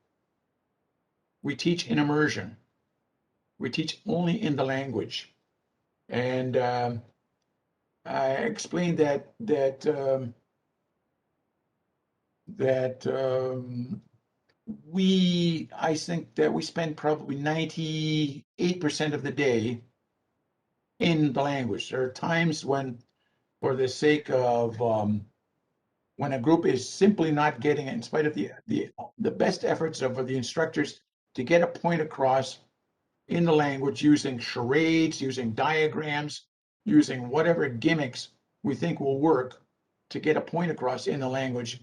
We teach in immersion. We teach only in the language. And I explained that I think that we spend probably 98% of the day in the language. There are times when, for the sake of when a group is simply not getting it, in spite of the best efforts of the instructors to get a point across in the language using charades, using diagrams, using whatever gimmicks we think will work to get a point across in the language,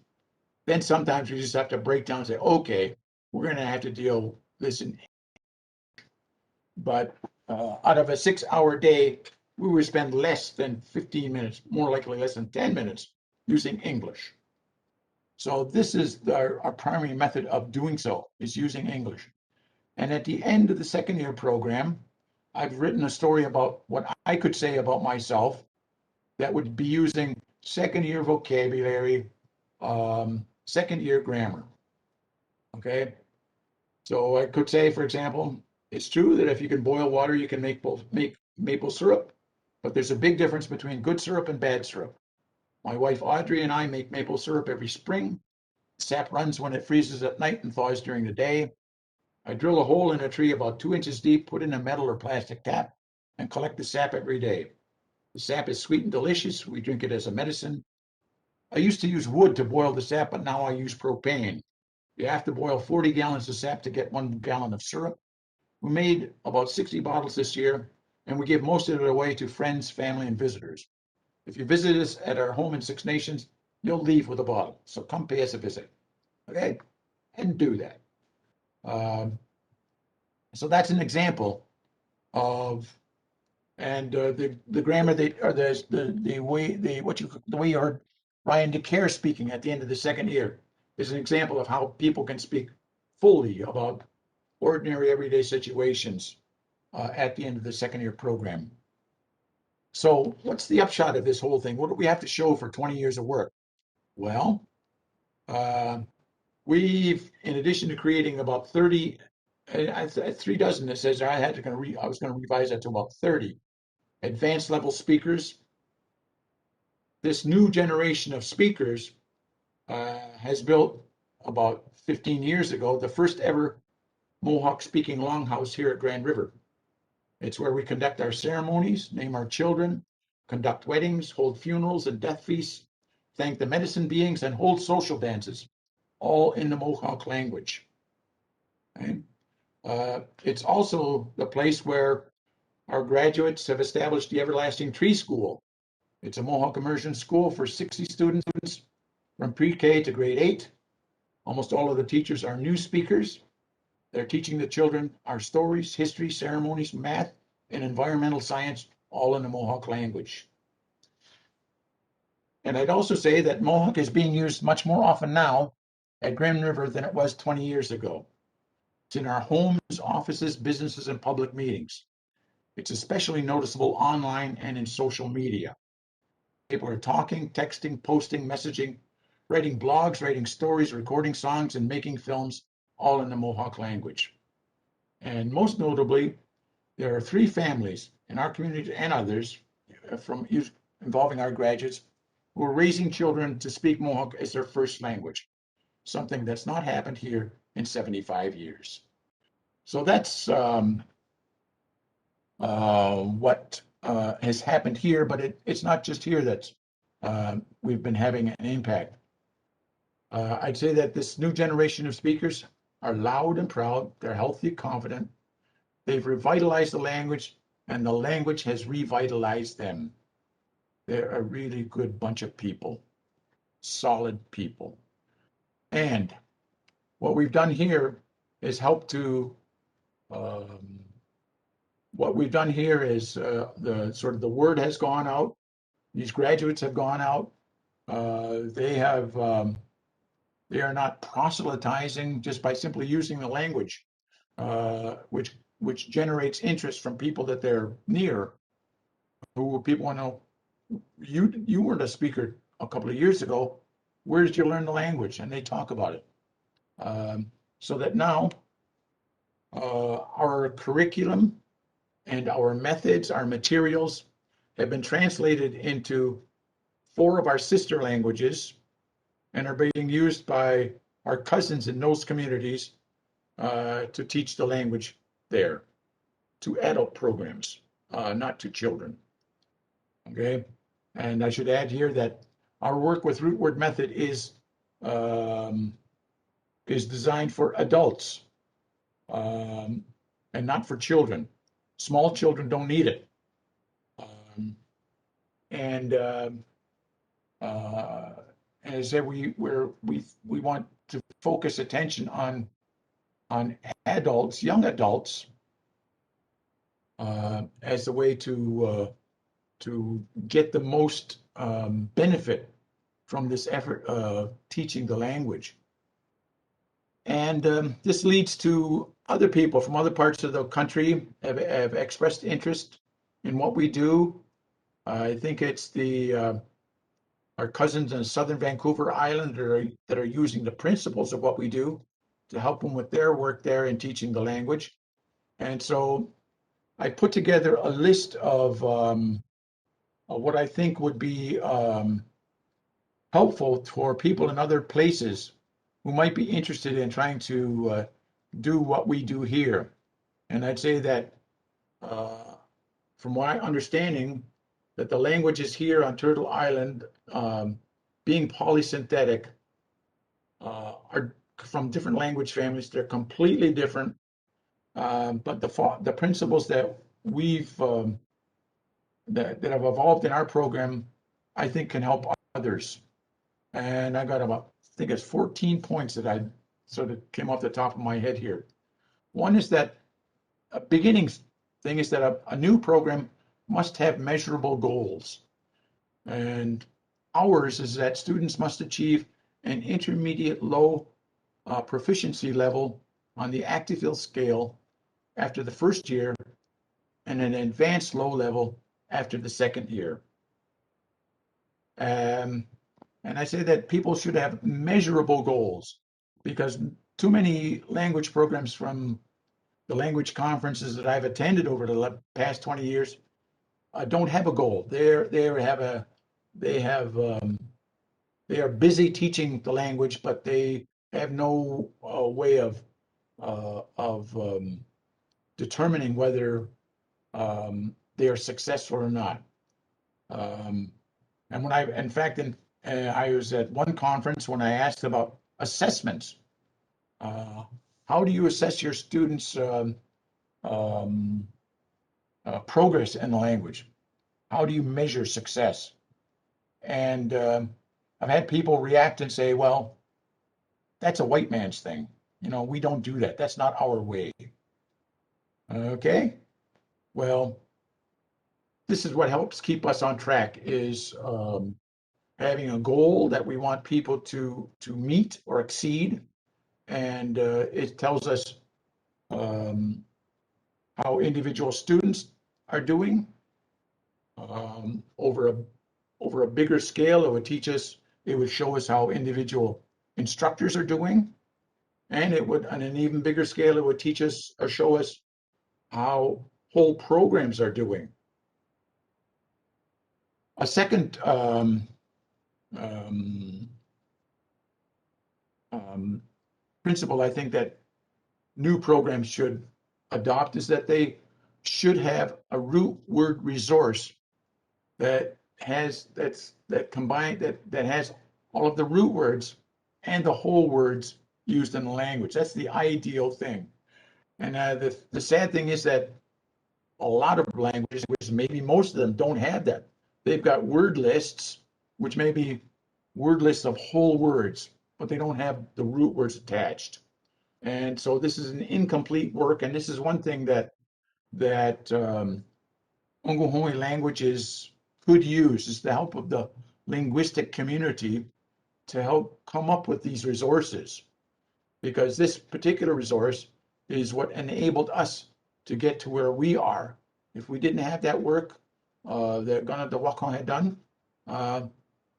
then sometimes we just have to break down and say, okay, we're going to have to deal with this. But out of a 6-hour day, we would spend less than 15 minutes, more likely less than 10 minutes, using English. So this is our primary method of doing so, is using English. And at the end of the second year program, I've written a story about what I could say about myself that would be using second year vocabulary, second year grammar. Okay. So I could say, for example, it's true that if you can boil water, you can make maple syrup, but there's a big difference between good syrup and bad syrup. My wife Audrey and I make maple syrup every spring. Sap runs when it freezes at night and thaws during the day. I drill a hole in a tree about 2 inches deep, put in a metal or plastic tap, and collect the sap every day. The sap is sweet and delicious. We drink it as a medicine. I used to use wood to boil the sap, but now I use propane. You have to boil 40 gallons of sap to get 1 gallon of syrup. We made about 60 bottles this year, and we give most of it away to friends, family, and visitors. If you visit us at our home in Six Nations, you'll leave with a bottle. So come pay us a visit. Okay? And do that. So that's an example of, and the grammar or the way you heard Brian DeCare speaking at the end of the second year is an example of how people can speak fully about ordinary everyday situations at the end of the second year program. So what's the upshot of this whole thing? What do we have to show for 20 years of work? Well, we've, in addition to creating about 30, 3 dozen, it says I was going to revise that to about 30 advanced level speakers. This new generation of speakers has built about 15 years ago the first ever Mohawk speaking longhouse here at Grand River. It's where we conduct our ceremonies, name our children, conduct weddings, hold funerals and death feasts, thank the medicine beings, and hold social dances, all in the Mohawk language. Okay? It's also the place where our graduates have established the Everlasting Tree School. It's a Mohawk immersion school for 60 students from pre-K to grade 8. Almost all of the teachers are new speakers. They're teaching the children our stories, history, ceremonies, math, and environmental science, all in the Mohawk language. And I'd also say that Mohawk is being used much more often now at Grand River than it was 20 years ago. It's in our homes, offices, businesses, and public meetings. It's especially noticeable online and in social media. People are talking, texting, posting, messaging writing blogs, writing stories, recording songs, and making films, all in the Mohawk language. And most notably, there are 3 families in our community and others involving our graduates who are raising children to speak Mohawk as their first language, something that's not happened here in 75 years. So that's what has happened here, but it's not just here that we've been having an impact. I'd say that this new generation of speakers are loud and proud, they're healthy, confident, they've revitalized the language, and the language has revitalized them. They're a really good bunch of people, solid people. And what we've done here is help to what we've done here is the word has gone out. These graduates have gone out. They are not proselytizing just by simply using the language, which generates interest from people that they're near, who people want to know, you weren't a speaker a couple of years ago. Where did you learn the language? And they talk about it. So that now our curriculum and our methods, our materials have been translated into 4 of our sister languages and are being used by our cousins in those communities to teach the language there to adult programs, not to children. Okay, and I should add here that our work with Root Word Method is designed for adults and not for children. Small children don't need it. As I said, we want to focus attention on adults, young adults, as a way to get the most benefit from this effort of teaching the language. And this leads to other people from other parts of the country have expressed interest in what we do. I think it's our cousins in Southern Vancouver Island that are using the principles of what we do to help them with their work there in teaching the language. And so I put together a list of what I think would be helpful for people in other places who might be interested in trying to do what we do here. And I'd say that from my understanding, that the languages here on Turtle Island, being polysynthetic, are from different language families. They're completely different, but the principles that we've that have evolved in our program, I think, can help others. And I got about, I think it's 14 points that I sort of came off the top of my head here. One is that a beginning thing is that a new program must have measurable goals. And ours is that students must achieve an intermediate low proficiency level on the Activille scale after the first year and an advanced low level after the second year. And I say that people should have measurable goals, because too many language programs from the language conferences that I've attended over the past 20 years don't have a goal. They are busy teaching the language, but they have no way of determining whether they are successful or not. And when I was at one conference when I asked about assessments. How do you assess your students' progress in the language? How do you measure success? And I've had people react and say, well, that's a white man's thing. We don't do that. That's not our way. Okay? Well, this is what helps keep us on track, is having a goal that we want people to meet or exceed. And it tells us how individual students are doing. Over a bigger scale, it would teach us It would show us how individual instructors are doing. And it would, on an even bigger scale, it would teach us or show us how whole programs are doing. A second principle I think that new programs should adopt is that they should have a root word resource that has all of the root words and the whole words used in the language. That's the ideal thing. And the sad thing is that a lot of languages, maybe most of them, don't have that. They've got word lists, which may be word lists of whole words, but they don't have the root words attached. And so this is an incomplete work, and this is one thing that Onkwawenna languages could use, is the help of the linguistic community to help come up with these resources, because this particular resource is what enabled us to get to where we are. If we didn't have that work that Onkwawenna had done,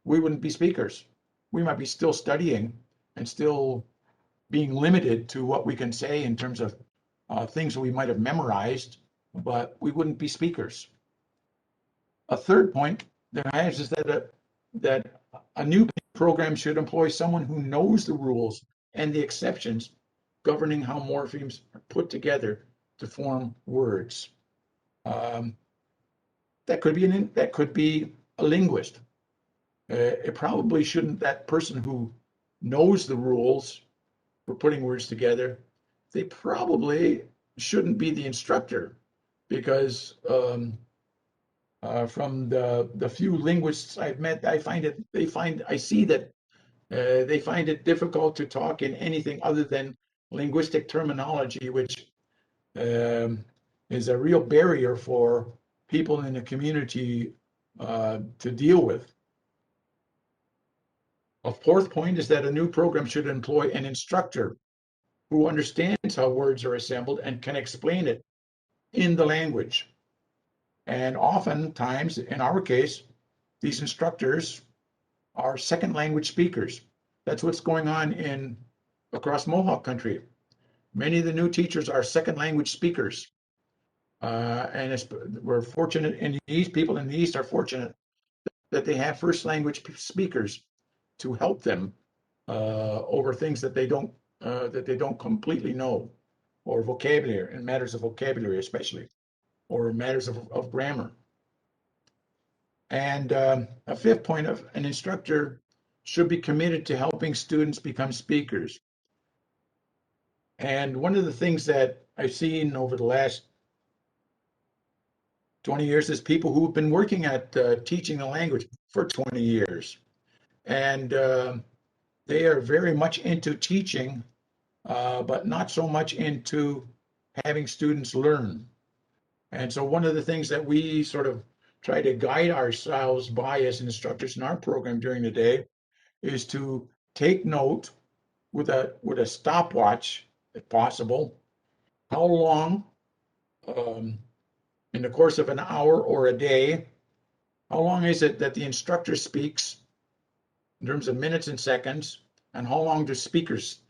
we wouldn't be speakers. We might be still studying and still being limited to what we can say in terms of things that we might have memorized, but we wouldn't be speakers. A third point that I have is that a new program should employ someone who knows the rules and the exceptions governing how morphemes are put together to form words. That could be a linguist. It probably shouldn't, that person who knows the rules for putting words together, they probably shouldn't be the instructor, because from the few linguists I've met, I see that they find it difficult to talk in anything other than linguistic terminology, which is a real barrier for people in the community to deal with. A fourth point is that a new program should employ an instructor who understands how words are assembled and can explain it in the language. And oftentimes, in our case, these instructors are second language speakers. That's what's going on across Mohawk country. Many of the new teachers are second language speakers. And we're fortunate in the East, people in the East are fortunate that they have first language speakers to help them over things that they don't completely know, or vocabulary, in matters of vocabulary especially, or matters of grammar. And a fifth point, of an instructor should be committed to helping students become speakers. And one of the things that I've seen over the last 20 years is people who've been working at teaching the language for 20 years. And they are very much into teaching, but not so much into having students learn. And so one of the things that we sort of try to guide ourselves by as instructors in our program during the day is to take note with a stopwatch, if possible, how long in the course of an hour or a day, how long is it that the instructor speaks in terms of minutes and seconds, and how long do students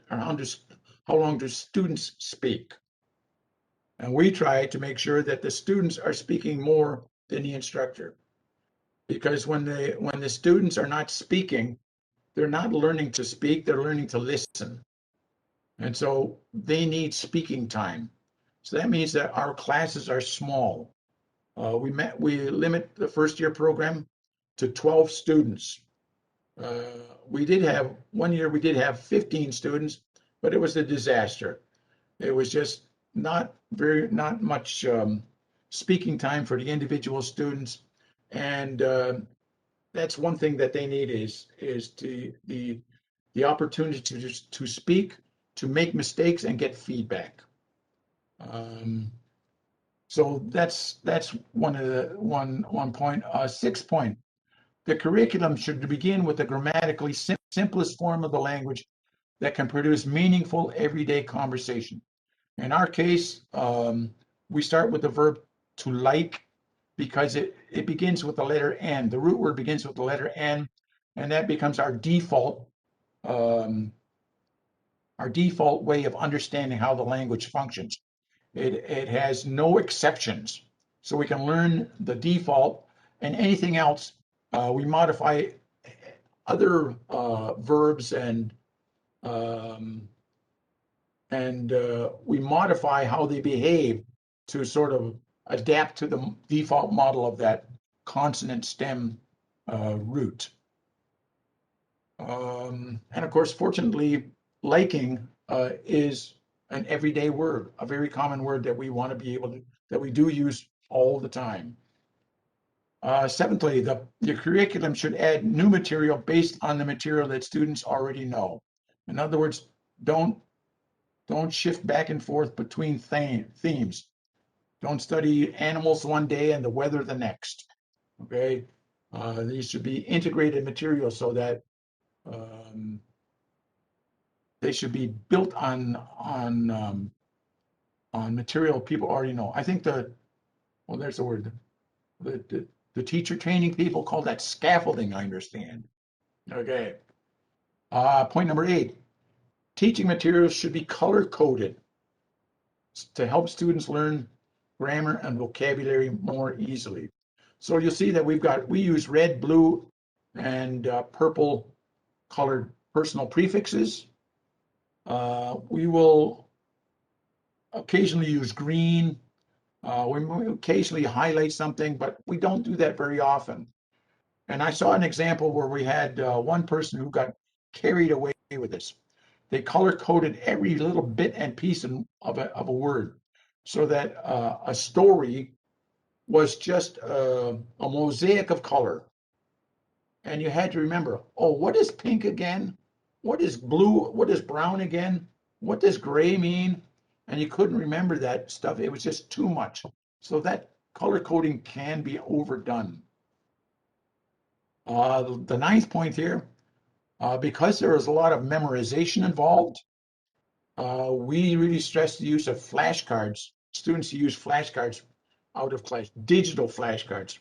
speak? And we try to make sure that the students are speaking more than the instructor, because when the students are not speaking, they're not learning to speak, they're learning to listen. And so they need speaking time. So that means that our classes are small. We limit the first year program to 12 students. One year we did have 15 students, but it was a disaster. It was just not much speaking time for the individual students, and that's one thing that they need is the opportunity to speak, to make mistakes, and get feedback. So that's one point. Sixth point: the curriculum should begin with the grammatically simplest form of the language that can produce meaningful everyday conversation. In our case, we start with the verb to like, because it begins with the letter N. The root word begins with the letter N, and that becomes our default way of understanding how the language functions. It has no exceptions, so we can learn the default, and anything else we modify other verbs and we modify how they behave to sort of adapt to the default model of that consonant stem root. And of course, fortunately, liking is an everyday word, a very common word that we want to be able to, that we do use all the time. Seventhly, the curriculum should add new material based on the material that students already know. In other words, don't shift back and forth between themes. Don't study animals one day and the weather the next. Okay, these should be integrated materials so that they should be built on material people already know. I think there's the word. The teacher training people call that scaffolding, I understand. Okay. Point number 8. Teaching materials should be color-coded to help students learn grammar and vocabulary more easily. So you'll see that we use red, blue, and purple colored personal prefixes. We will occasionally use green. We occasionally highlight something, but we don't do that very often. And I saw an example where we had one person who got carried away with this. They color-coded every little bit and piece of a word, so that a story was just a mosaic of color. And you had to remember, oh, what is pink again? What is blue? What is brown again? What does gray mean? And you couldn't remember that stuff. It was just too much. So that color coding can be overdone. The 9th point here, because there is a lot of memorization involved, we really stress the use of flashcards. Students use flashcards out of class, digital flashcards.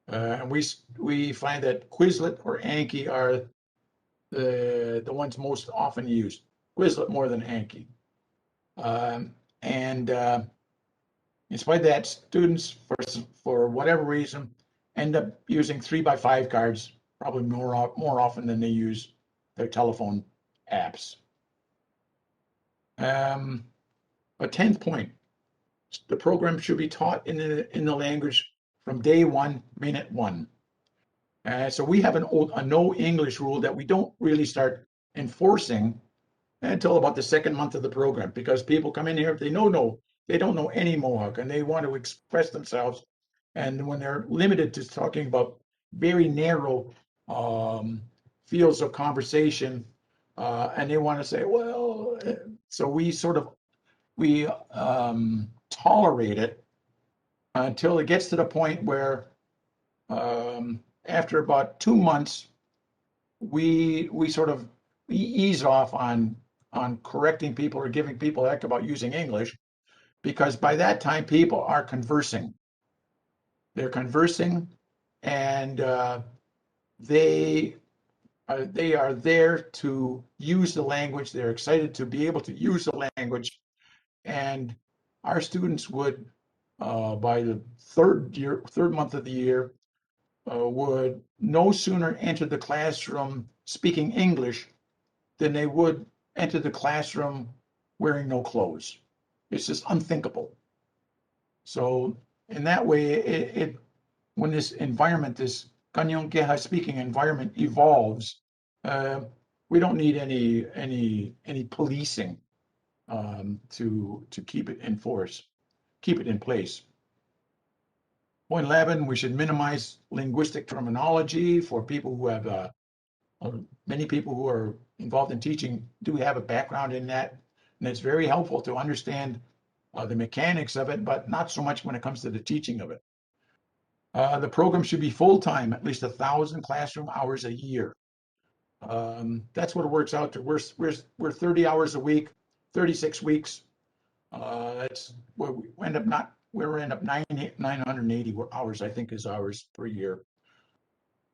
And we find that Quizlet or Anki are the ones most often used. Quizlet more than Anki. And in spite of that, students, for whatever reason, end up using 3x5 cards probably more often than they use their telephone apps. A 10th point, the program should be taught in the language from day 1, minute 1. So we have a no English rule that we don't really start enforcing until about the 2nd month of the program, because people come in here, they don't know any Mohawk, and they want to express themselves. And when they're limited to talking about very narrow fields of conversation, and they want to say, well, so we tolerate it until it gets to the point where after about 2 months, we ease off on correcting people or giving people a heck about using English, because by that time people are conversing. They're conversing, and they are there to use the language. They're excited to be able to use the language, and our students would, by the third month of the year, would no sooner enter the classroom speaking English than they would enter the classroom wearing no clothes. It's just unthinkable. So in that way, when this environment, this Onkwawenna speaking environment evolves, we don't need any policing to keep it in force, keep it in place. Point 11, we should minimize linguistic terminology for people who have, many people who are involved in teaching do have a background in that, and it's very helpful to understand the mechanics of it, but not so much when it comes to the teaching of it. The program should be full-time, at least 1,000 classroom hours a year. That's what it works out to. We're 30 hours a week, 36 weeks. That's where we end up 980 hours, I think, is hours per year.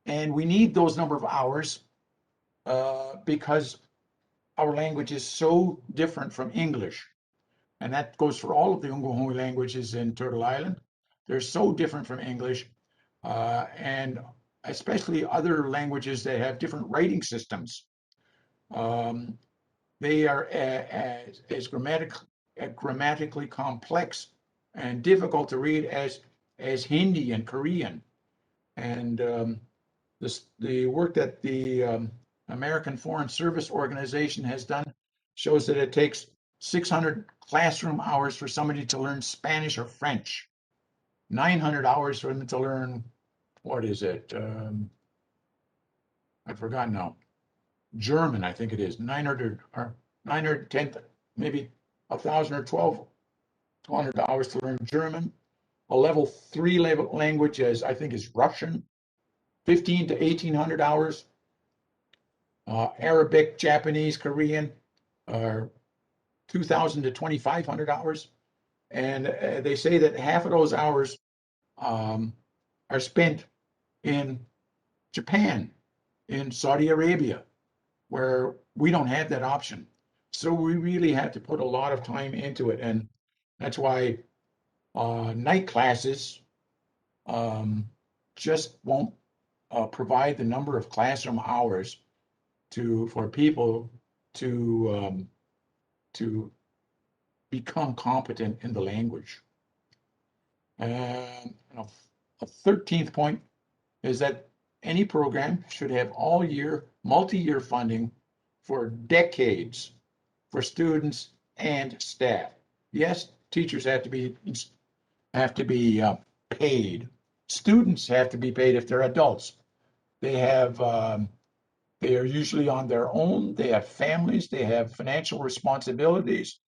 And we need those number of hours because our language is so different from English. And that goes for all of the Onkwawenna languages in Turtle Island. They're so different from English, and especially other languages that have different writing systems. They are as grammatically complex and difficult to read as Hindi and Korean. And the work that the American Foreign Service Organization has done shows that it takes 600 classroom hours for somebody to learn Spanish or French, 900 hours for them to learn, what is it? I forgot now. German, I think it is, 900 or 910, maybe 1,000 or 1,200 hours to learn German. A level 3 language I think is Russian, 15 to 1,800 hours. Arabic, Japanese, Korean are 2,000 to 2,500 hours. And they say that half of those hours are spent in Japan, in Saudi Arabia, where we don't have that option. So we really have to put a lot of time into it. And that's why night classes just won't provide the number of classroom hours for people to become competent in the language. And a 13th point is that any program should have all year, multi-year funding for decades for students and staff. Yes, teachers have to be paid. Students have to be paid if they're adults. They are usually on their own. They have families. They have financial responsibilities.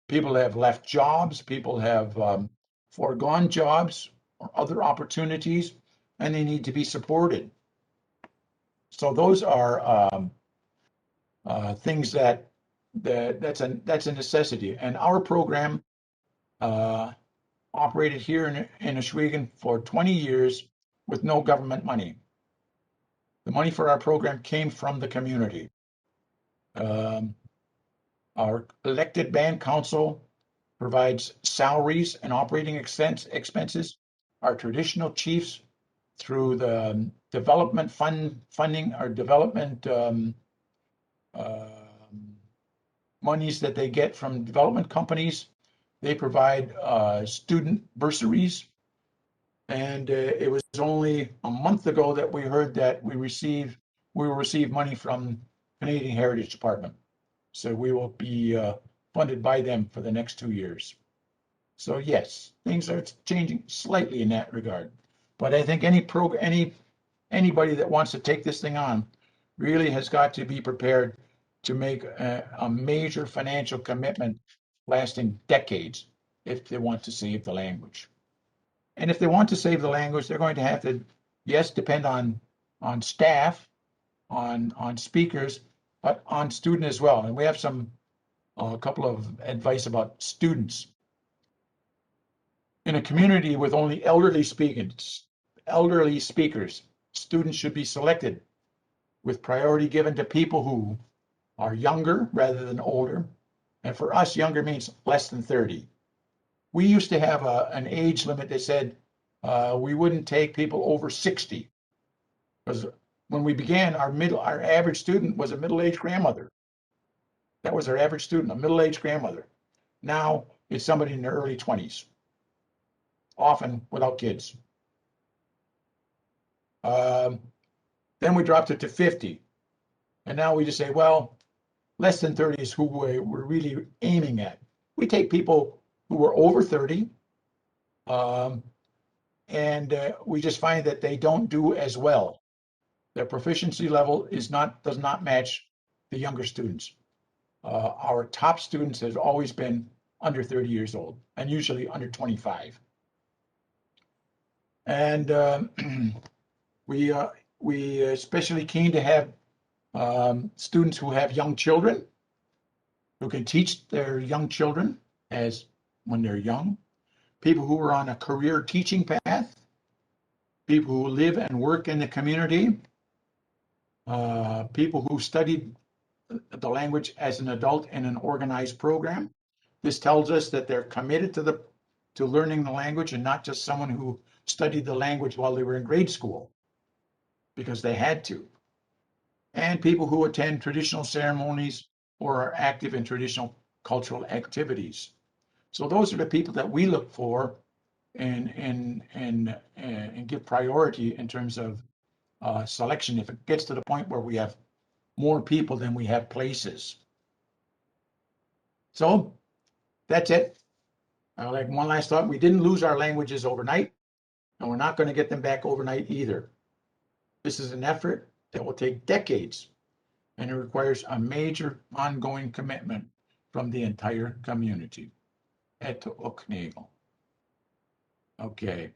People have left jobs. People have foregone jobs or other opportunities, and they need to be supported. So those are things that's a necessity. And our program operated here in Ohsweken for 20 years with no government money. The money for our program came from the community. Our elected band council provides salaries and operating expenses. Our traditional chiefs, through the development funding or development monies that they get from development companies, they provide student bursaries. And it was only a month ago that we heard that we will receive money from Canadian Heritage Department. So we will be funded by them for the next 2 years. So yes, things are changing slightly in that regard. But I think anybody that wants to take this thing on really has got to be prepared to make a major financial commitment lasting decades if they want to save the language. And if they want to save the language, they're going to have to, yes, depend on staff, on speakers, but on student as well. And we have a couple of advice about students. In a community with only elderly speakers, students should be selected with priority given to people who are younger rather than older. And for us, younger means less than 30. We used to have an age limit that said we wouldn't take people over 60. Because when we began, our average student was a middle-aged grandmother. That was our average student, a middle-aged grandmother. Now it's somebody in their early 20s, often without kids. Then we dropped it to 50. And now we just say, well, less than 30 is who we're really aiming at. We take people who were over 30, and we just find that they don't do as well. Their proficiency level does not match the younger students. Our top students have always been under 30 years old, and usually under 25. And we especially keen to have students who have young children, who can teach their young children when they're young, people who are on a career teaching path, people who live and work in the community, people who studied the language as an adult in an organized program. This tells us that they're committed to learning the language and not just someone who studied the language while they were in grade school because they had to. And people who attend traditional ceremonies or are active in traditional cultural activities. So those are the people that we look for and give priority in terms of selection if it gets to the point where we have more people than we have places. So that's it. Like one last thought, we didn't lose our languages overnight, and we're not going to get them back overnight either. This is an effort that will take decades, and it requires a major ongoing commitment from the entire community. Owennatékha. Okay.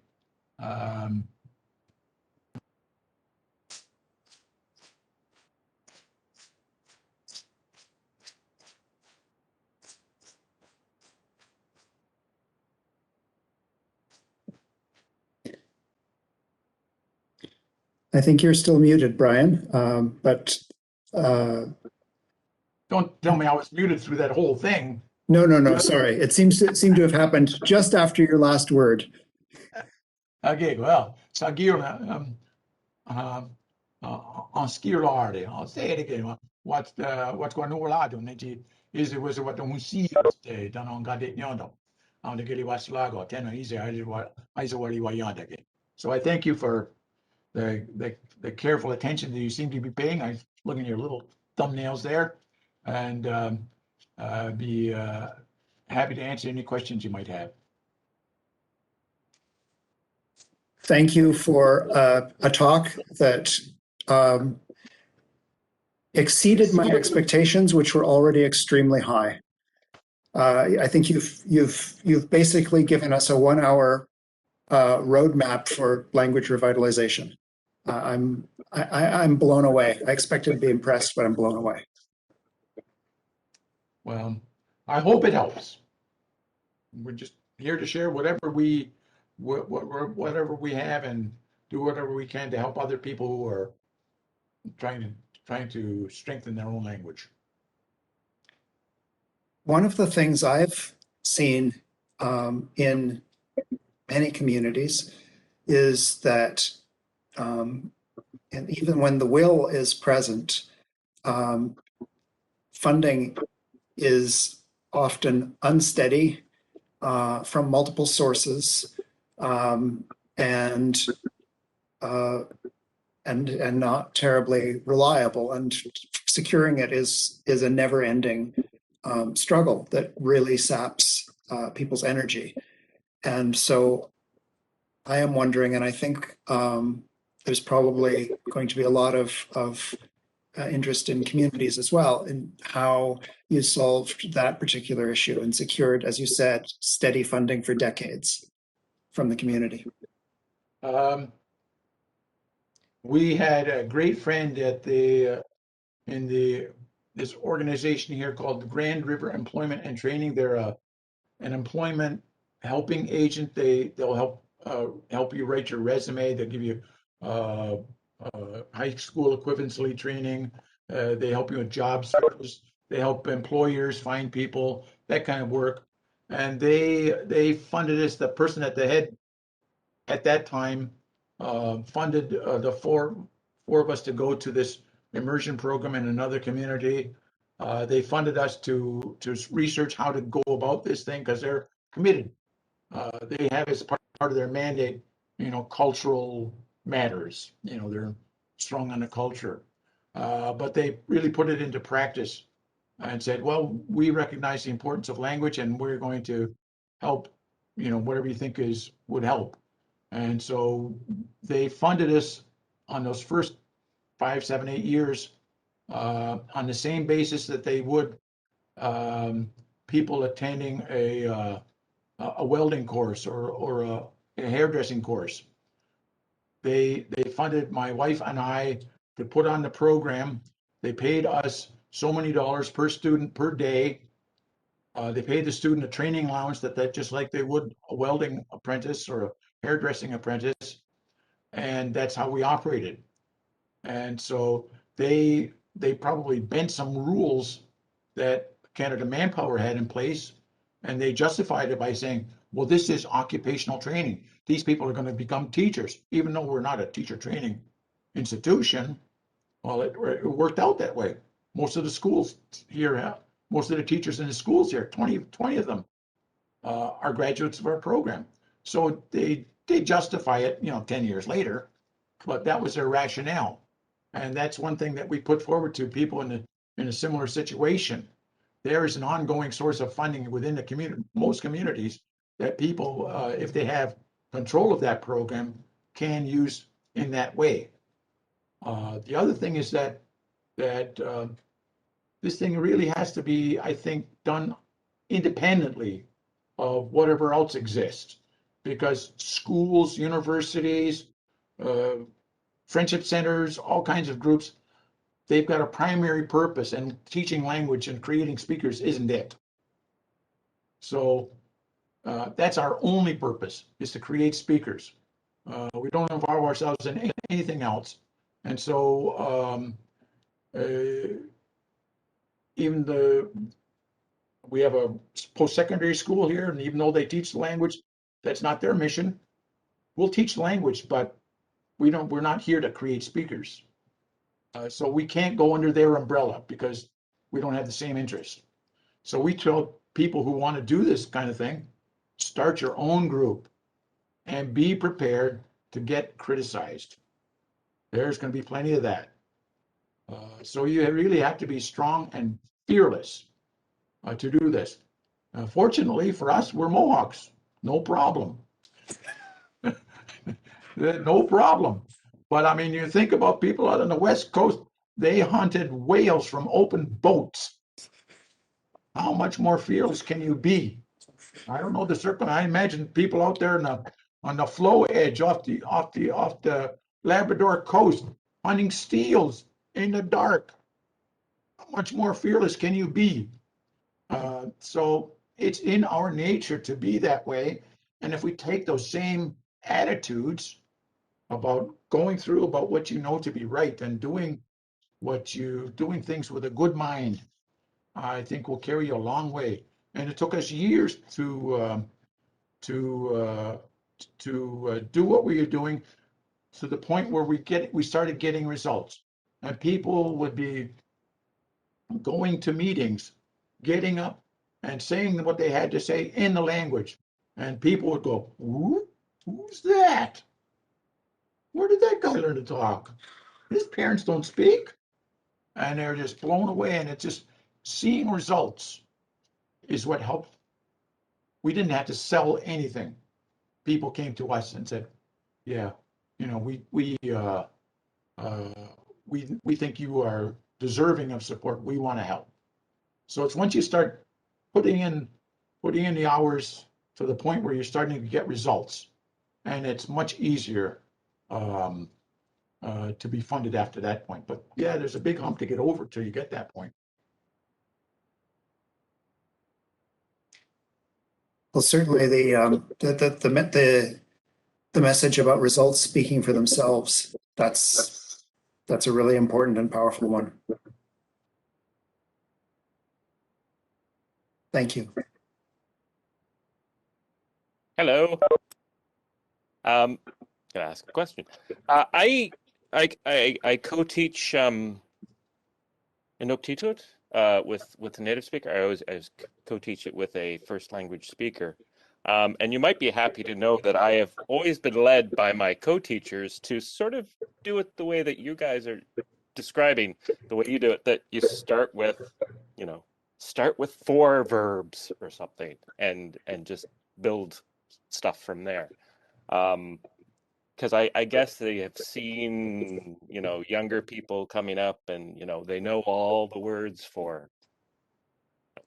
I think you're still muted, Brian, but Don't tell me I was muted through that whole thing. no, sorry. It seemed to have happened just after your last word. Okay, well, Sagir, on skierlarde, I'll say it again. What's going on? Is it was what the see done on Gadet Yondo on the Gilly Waslago, 10 easy. So I thank you for the careful attention that you seem to be paying. I look at your little thumbnails there, and be happy to answer any questions you might have. Thank you for a talk that exceeded my expectations, which were already extremely high. I think you've basically given us a 1 hour roadmap for language revitalization. I'm blown away. I expected to be impressed, but I'm blown away. Well, I hope it helps. We're just here to share whatever we have and do whatever we can to help other people who are trying to strengthen their own language. One of the things I've seen in many communities is that, and even when the will is present, funding is often unsteady from multiple sources, and not terribly reliable. And securing it is a never-ending struggle that really saps people's energy. And so I am wondering, and I think there's probably going to be a lot of interest in communities as well, in how you solved that particular issue and secured, as you said, steady funding for decades from the community. We had a great friend at this organization here called the Grand River Employment and Training. They're an employment helping agent. They'll help you write your resume. They'll give you high school equivalency training. They help you with job searches. They help employers find people, that kind of work. And they funded us. The person at the head at that time funded the four of us to go to this immersion program in another community. They funded us to research how to go about this thing because they're committed. They have as part of their mandate, cultural matters. They're strong on the culture, but they really put it into practice and said, well, we recognize the importance of language and we're going to help, whatever you think would help. And so they funded us on those first 5, 7, 8 years on the same basis that they would people attending a welding course or a hairdressing course. They funded my wife and I to put on the program. They paid us so many dollars per student per day. They paid the student a training allowance that just like they would a welding apprentice or a hairdressing apprentice. and that's how we operated. And so they probably bent some rules that Canada Manpower had in place, and they justified it by saying, well, this is occupational training. These people are going to become teachers, even though we're not a teacher training institution. Well, it worked out that way. Most of the schools here, most of the teachers in the schools here, 20 of them are graduates of our program. So they justify it, 10 years later, but that was their rationale. And that's one thing that we put forward to people in a similar situation. There is an ongoing source of funding within the community, most communities, that people, if they have control of that program, can use in that way. The other thing is that this thing really has to be, I think, done independently of whatever else exists, because schools, universities, friendship centers, all kinds of groups, they've got a primary purpose, and teaching language and creating speakers isn't it. So that's our only purpose, is to create speakers. We don't involve ourselves in anything else. And so we have a post-secondary school here, and even though they teach the language, that's not their mission. We'll teach language, but we're not here to create speakers. So we can't go under their umbrella because we don't have the same interest. So we tell people who want to do this kind of thing, start your own group and be prepared to get criticized. There's going to be plenty of that. So you really have to be strong and fearless to do this. Fortunately for us, we're Mohawks. No problem. No problem. But I mean, you think about people out on the West Coast, they hunted whales from open boats. How much more fearless can you be? I don't know the circle. I imagine people out there on the flow edge off the Labrador coast hunting steels in the dark. How much more fearless can you be? So it's in our nature to be that way. And if we take those same attitudes about going through about what you know to be right and doing things with a good mind, I think will carry you a long way. And it took us years to do what we were doing, to the point where we started getting results, and people would be going to meetings, getting up and saying what they had to say in the language, and people would go, who's that? Where did that guy learn to talk? His parents don't speak. And they're just blown away, and it's just seeing results is what helped. We didn't have to sell anything. People came to us and said, yeah, we think you are deserving of support. We want to help. So it's once you start putting in the hours to the point where you're starting to get results, and it's much easier to be funded after that point. But yeah, there's a big hump to get over till you get that point. Well, certainly the message about results speaking for themselves, that's a really important and powerful one. Thank you. Hello. Can I ask a question? I co-teach Inuktitut with a native speaker. I always co-teach it with a first language speaker. And you might be happy to know that I have always been led by my co-teachers to sort of do it the way that you guys are describing, the way you do it, that you start with 4 verbs or something and just build stuff from there. Because I guess they have seen, younger people coming up and, they know all the words for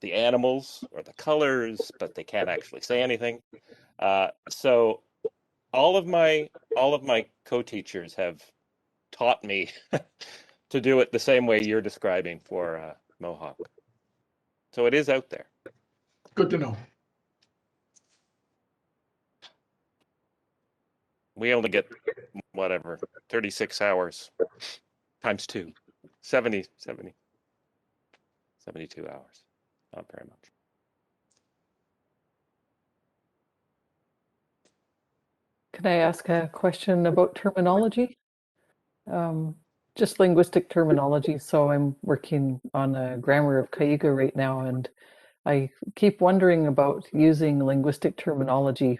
the animals or the colors, but they can't actually say anything. So all of my co-teachers have taught me to do it the same way you're describing for Mohawk. So it is out there. Good to know. We only get whatever, 36 hours times 2, 72 hours. Not very much. Can I ask a question about terminology? Just linguistic terminology. So I'm working on a grammar of Cayuga right now, and I keep wondering about using linguistic terminology.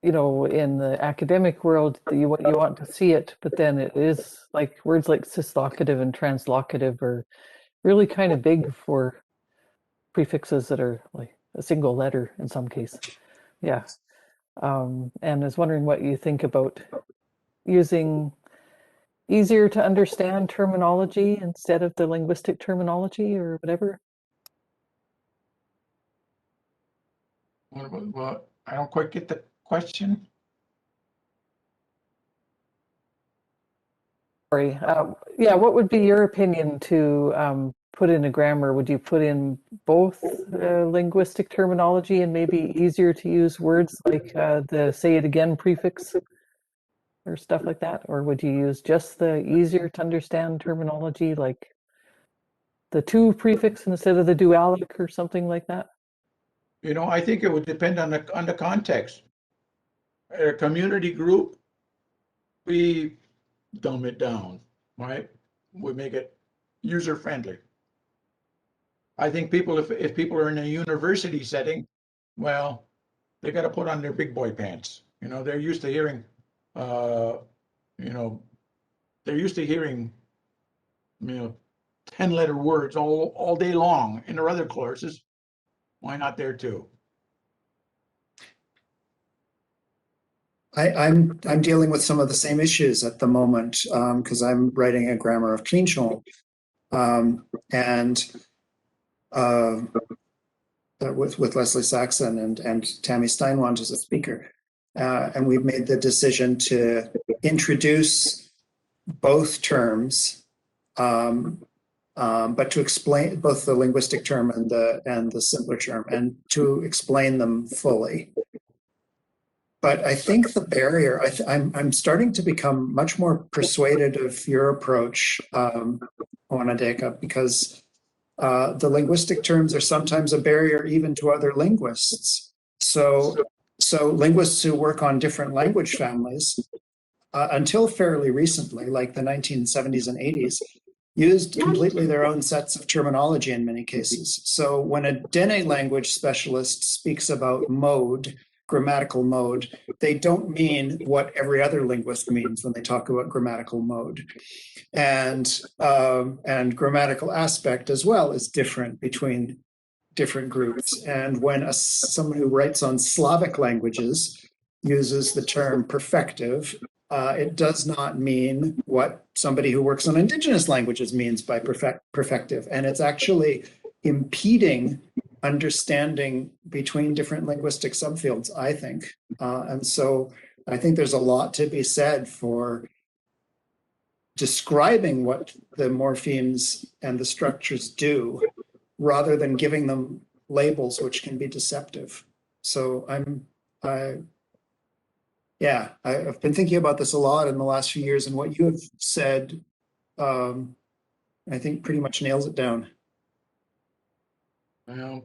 You know, in the academic world, you want to see it, but then it is like words like cislocative and translocative are really kind of big for prefixes that are like a single letter in some case. Yeah. And I was wondering what you think about using easier to understand terminology instead of the linguistic terminology or whatever. Well, I don't quite get the question. Sorry. Yeah, what would be your opinion to put in a grammar? Would you put in both linguistic terminology and maybe easier to use words like the say it again prefix or stuff like that? Or would you use just the easier to understand terminology like the to prefix instead of the dualic or something like that? You know, I think it would depend on the context. A community group, we dumb it down, right? We make it user friendly. I think people, if people are in a university setting, well, they got to put on their big boy pants. You know, they're used to hearing, you know, they're used to hearing, 10-letter words all day long in their other courses. Why not there too? I'm dealing with some of the same issues at the moment because I'm writing a grammar of Cleanchon, and with Leslie Saxon and Tammy Steinwand as a speaker, and we've made the decision to introduce both terms, but to explain both the linguistic term and the simpler term, and to explain them fully. But I think the barrier, I'm starting to become much more persuaded of your approach, Owennatékha, because the linguistic terms are sometimes a barrier even to other linguists. So linguists who work on different language families, until fairly recently, like the 1970s and 80s, used completely their own sets of terminology in many cases. So when a Dene language specialist speaks about mode, grammatical mode, they don't mean what every other linguist means when they talk about grammatical mode. And grammatical aspect as well is different between different groups. And when someone who writes on Slavic languages uses the term perfective, it does not mean what somebody who works on indigenous languages means by perfective. And it's actually impeding understanding between different linguistic subfields, I think. And so I think there's a lot to be said for describing what the morphemes and the structures do rather than giving them labels which can be deceptive. So I've been thinking about this a lot in the last few years, and what you have said, I think pretty much nails it down. Well,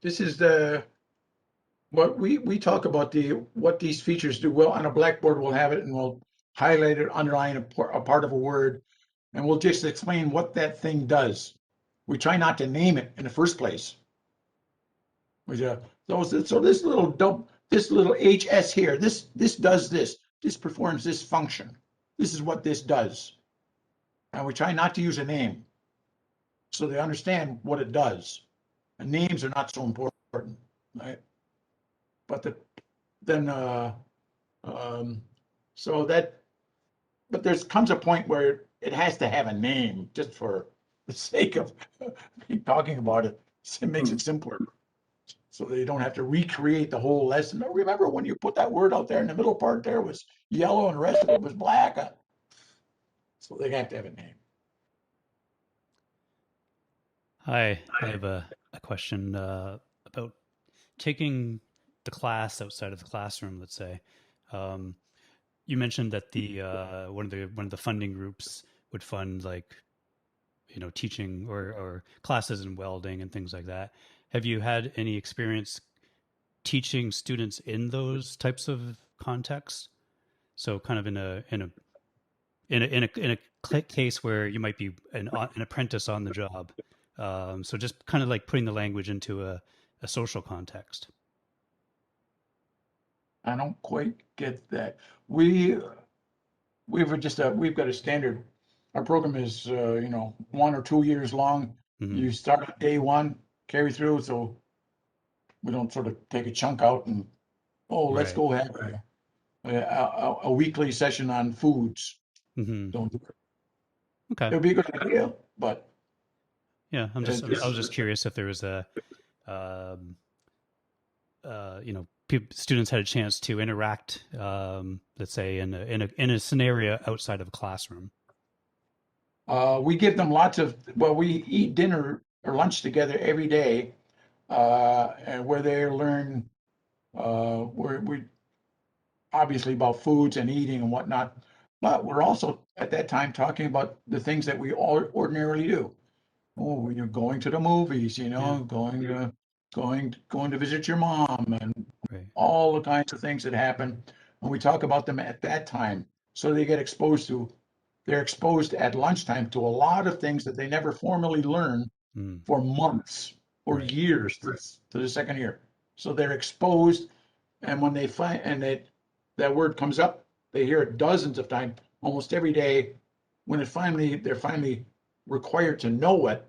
this is what we talk about what these features do. Well, on a blackboard, we'll have it and we'll highlight it, underline a part of a word, and we'll just explain what that thing does. We try not to name it in the first place. So this little HS here, this does this. This performs this function. This is what this does. And we try not to use a name so they understand what it does. And names are not so important, right? But but there comes a point where it has to have a name just for the sake of talking about it. It makes it simpler. So they don't have to recreate the whole lesson. Remember when you put that word out there in the middle part there was yellow and the rest of it was black? So they have to have a name. Hi, I have a question about taking the class outside of the classroom, let's say. you mentioned that the one of the funding groups would fund like, teaching or classes in welding and things like that. Have you had any experience teaching students in those types of contexts? So kind of in a case where you might be an apprentice on the job. So just kind of like putting the language into a social context. I don't quite get that. We've got a standard. Our program is 1 or 2 years long. Mm-hmm. You start on day one, carry through, so we don't sort of take a chunk out and let's Right. go have a weekly session on foods. Mm-hmm. Don't do it. Okay. It would be a good idea, but yeah, I was just curious if there was students had a chance to interact, let's say in a scenario outside of a classroom. We give them we eat dinner or lunch together every day, and where they learn, we obviously about foods and eating and whatnot, but we're also at that time talking about the things that we all ordinarily do. Oh, you're going to the movies, going to visit your mom, and Right. all the kinds of things that happen. And we talk about them at that time, so they get they're exposed at lunchtime to a lot of things that they never formally learn for months or Right. years to the second year. So they're exposed, and when they find that word comes up, they hear it dozens of times, almost every day. When they're finally required to know it,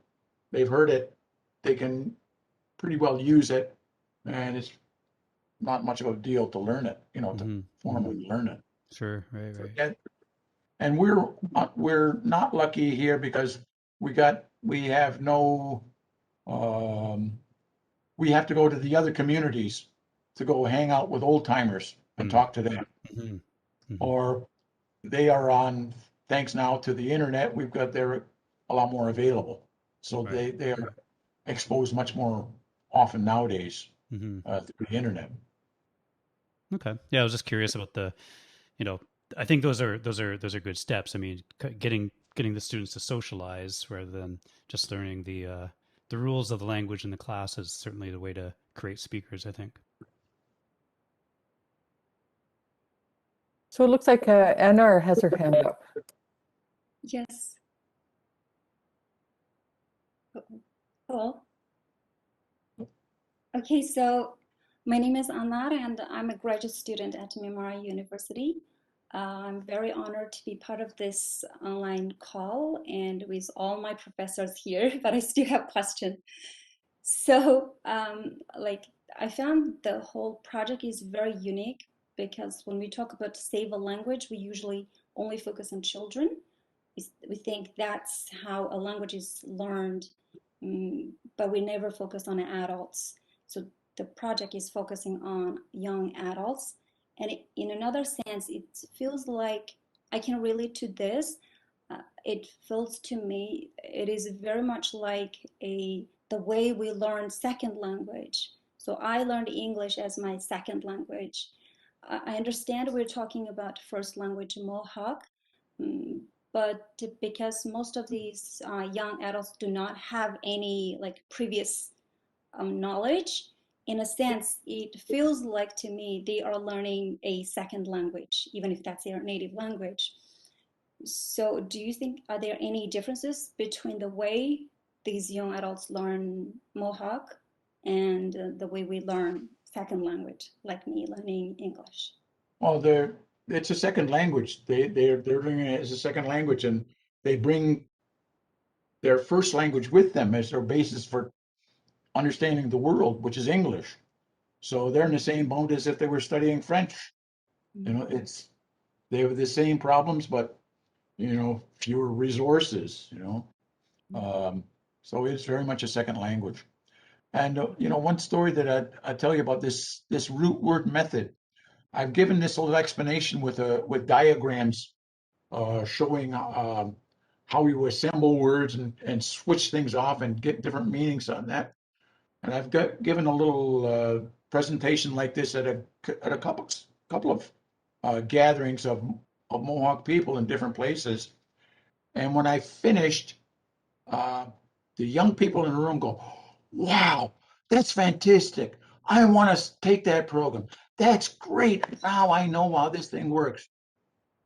they've heard it, they can pretty well use it, and it's not much of a deal to learn it, to formally learn it. Sure, right. And we're not lucky here because we have no, we have to go to the other communities to go hang out with old timers and talk to them. Or they are on, thanks now to the internet, they're a lot more available. So Right. they are exposed much more often nowadays through the internet. Okay. Yeah, I was just curious about I think those are good steps. I mean, getting the students to socialize rather than just learning the rules of the language in the class is certainly the way to create speakers, I think. So it looks like Anar has her hand up. Yes. Hello. Okay, so my name is Anar and I'm a graduate student at Memorial University. I'm very honored to be part of this online call and with all my professors here, but I still have questions. So, I found the whole project is very unique because when we talk about save a language, we usually only focus on children. We think that's how a language is learned, but we never focus on adults. So the project is focusing on young adults. And in another sense, it feels like I can relate to this. It feels to me, it is very much like the way we learn second language. So I learned English as my second language. I understand we're talking about first language Mohawk, but because most of these young adults do not have any previous knowledge, in a sense, it feels like to me they are learning a second language, even if that's their native language. So do you think, are there any differences between the way these young adults learn Mohawk and the way we learn second language, like me learning English? Well, it's a second language. They're learning it as a second language, and they bring their first language with them as their basis for understanding the world, which is English. So they're in the same boat as if they were studying French. They have the same problems, but fewer resources. So it's very much a second language. And one story that I tell you about this root word method. I've given this little explanation with diagrams showing how you assemble words and switch things off and get different meanings on that. And I've given a little presentation like this at a couple of gatherings of Mohawk people in different places. And when I finished, the young people in the room go, "Wow, that's fantastic. I want to take that program. That's great. Now I know how this thing works."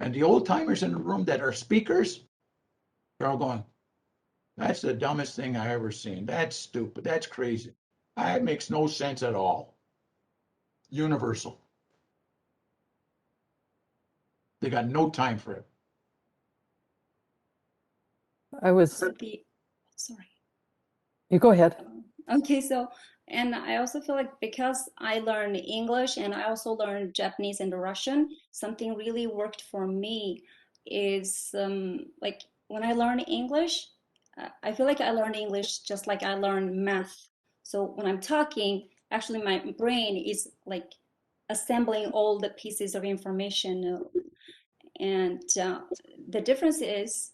And the old timers in the room that are speakers, they're all going, "That's the dumbest thing I ever seen. That's stupid. That's crazy. That makes no sense at all." Universal. They got no time for it. I was, Sorry. you go ahead. Okay, so, and I also feel like because I learned English and I also learned Japanese and Russian, something really worked for me is like when I learned English, I feel like I learned English just like I learned math. So when I'm talking, actually my brain is like assembling all the pieces of information. And the difference is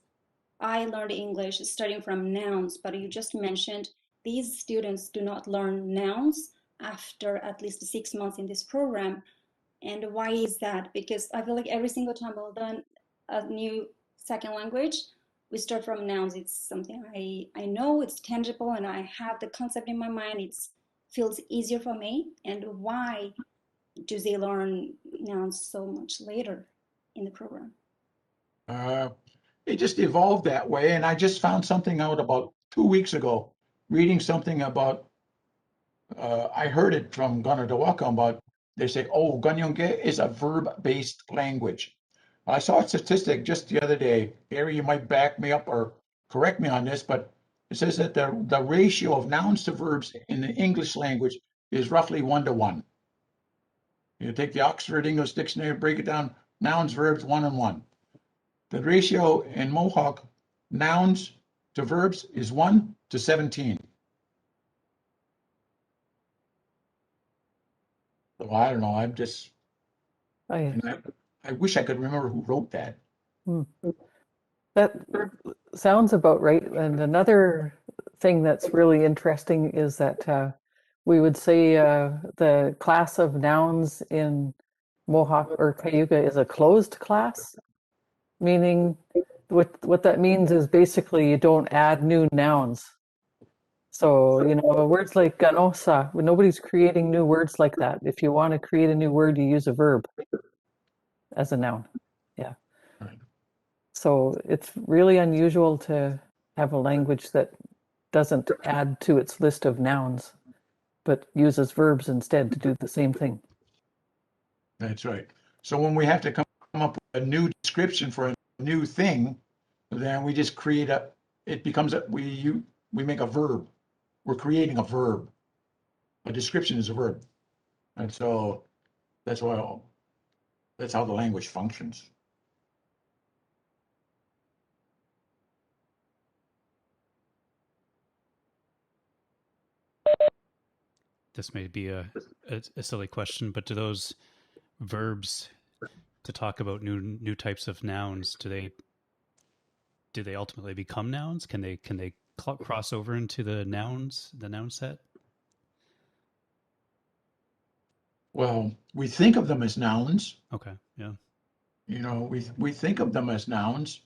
I learned English starting from nouns, but you just mentioned these students do not learn nouns after at least 6 months in this program. And why is that? Because I feel like every single time we'll learn a new second language, we start from nouns. It's something I know, it's tangible, and I have the concept in my mind. It feels easier for me. And why do they learn nouns so much later in the program? It just evolved that way. And I just found something out about 2 weeks ago, reading something about, I heard it from Owennatékha about, they say, oh, Ganyonge is a verb-based language. I saw a statistic just the other day. Gary, you might back me up or correct me on this, but it says that the ratio of nouns to verbs in the English language is roughly 1-to-1. You take the Oxford English Dictionary, break it down, nouns, verbs, 1-and-1. The ratio in Mohawk, nouns to verbs is 1-to-17. So I don't know. I'm just, I, I wish I could remember who wrote that. that sounds about right. And another thing that's really interesting is that we would say the class of nouns in Mohawk or Cayuga is a closed class, meaning what that means is basically you don't add new nouns. So, you know, words like ganosa, nobody's creating new words like that. If you want to create a new word, you use a verb as a noun. Yeah. Right. So it's really unusual to have a language that doesn't add to its list of nouns, but uses verbs instead to do the same thing. That's right. So when we have to come up with a new description for a new thing, then we just create it becomes we make a verb. We're creating a verb. A description is a verb. And so that's how the language functions. This may be a silly question, but do those verbs to talk about new types of nouns, do they ultimately become nouns? Can they cross over into the noun set? Well, we think of them as nouns. Okay, yeah. You know, we think of them as nouns.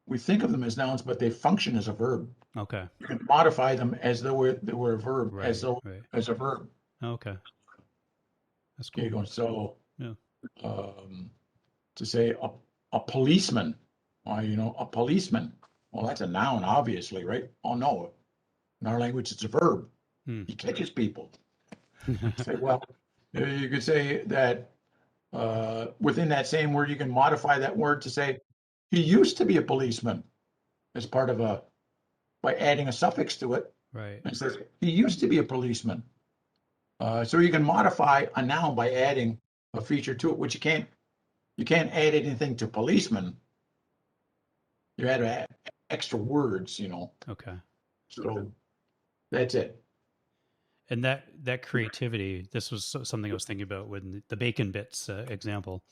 We think of them as nouns, but they function as a verb. Okay. You can modify them as though they were a verb, Right, as though right. as a verb. Okay. That's cool. Okay, go. So Yeah. To say a policeman, or a policeman. Well, that's a noun, obviously, right? Oh no, in our language, it's a verb. He catches people. Say, well, you could say that within that same word, you can modify that word to say he used to be a policeman as part of by adding a suffix to it. Right. And says he used to be a policeman. So you can modify a noun by adding a feature to it, which you can't add anything to policeman. You had to add extra words, Okay. So that's it. And that creativity, this was something I was thinking about with the bacon bits example.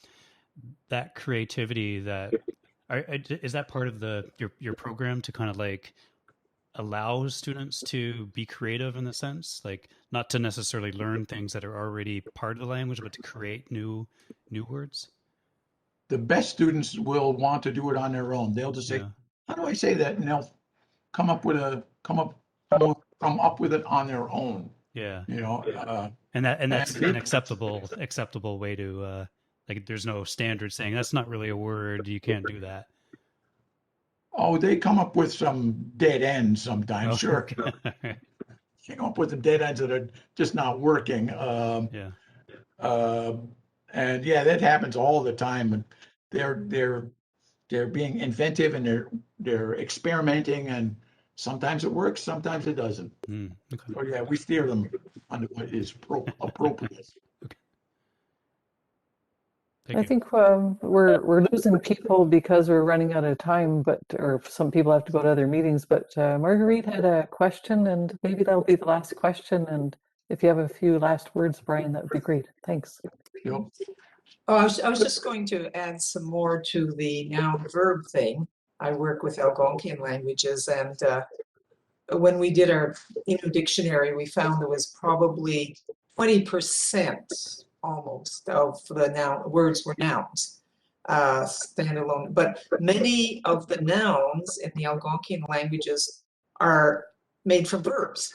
That creativity, is that part of your program to kind of like allow students to be creative in the sense, like not to necessarily learn things that are already part of the language, but to create new words? The best students will want to do it on their own. They'll just say, Yeah. "How do I say that?" And they'll come up with it on their own. Yeah. You know, And that's and an acceptable way to like. There's no standard saying that's not really a word. You can't do that. oh, they come up with some dead ends sometimes. Oh, Sure, okay. they come up with the dead ends that are just not working. Yeah. And yeah, that happens all the time. And they're being inventive, and they're experimenting, and sometimes it works, sometimes it doesn't. Okay. So yeah, we steer them on what is appropriate. Thank I you. think we're losing people because we're running out of time, or some people have to go to other meetings. But Marguerite had a question, and maybe that'll be the last question. And if you have a few last words, Brian, that would be great. Thanks. Yep. Oh, I was just going to add some more to the noun verb thing. I work with Algonquian languages, and when we did our Innu dictionary, we found there was probably 20% almost of the words were nouns, standalone. But many of the nouns in the Algonquian languages are made from verbs.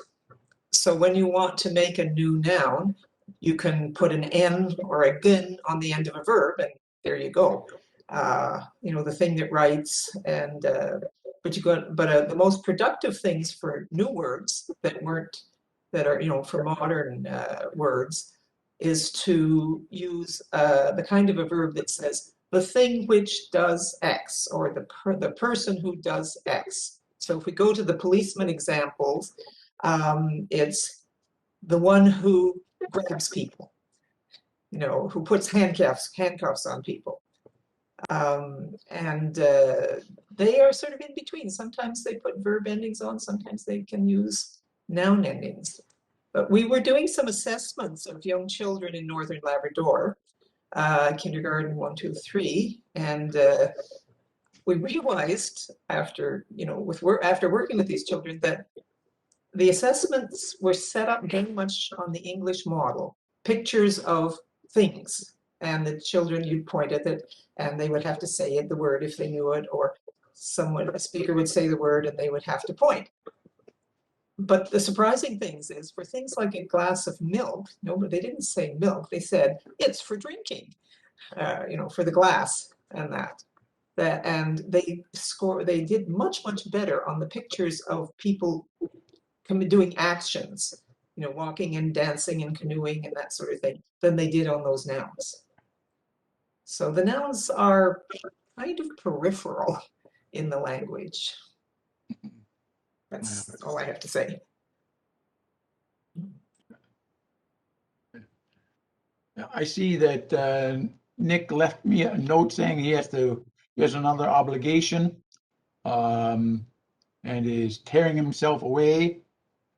So when you want to make a new noun, you can put an N or a GN on the end of a verb, and there you go. The thing that writes, and the most productive things for new words that are for modern words is to use the kind of a verb that says the thing which does X, or the person who does X. So if we go to the policeman examples, it's the one who grabs people, who puts handcuffs on people. They are sort of in between. Sometimes they put verb endings on, sometimes they can use noun endings. But we were doing some assessments of young children in Northern Labrador, kindergarten 1, 2, 3, and we realized after working with these children that the assessments were set up very much on the English model, pictures of things, and the children, you'd point at it, and they would have to say the word if they knew it, or a speaker would say the word and they would have to point. But the surprising things is, for things like a glass of milk, they didn't say milk, they said it's for drinking, for the glass and that. And they did much, much better on the pictures of people doing actions, walking and dancing and canoeing and that sort of thing, than they did on those nouns. So the nouns are kind of peripheral in the language. That's all I have to say. I see that Nick left me a note saying he has another obligation, and is tearing himself away,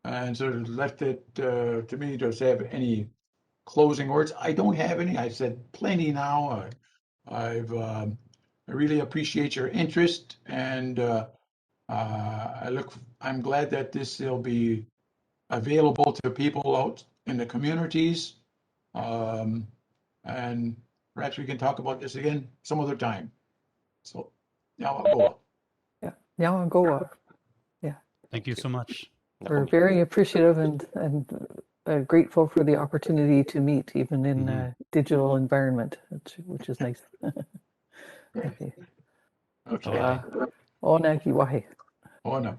and sort of left it to me to have any closing words. I don't have any. I've said plenty now. I really appreciate your interest, and I'm glad that this will be available to people out in the communities, and perhaps we can talk about this again some other time. So now I'll go. Yeah, now I'll go up. Yeah. Thank you so much. We're very appreciative and grateful for the opportunity to meet, even in a digital environment, which is nice. Okay. Okay. Owennatékha. Oh no.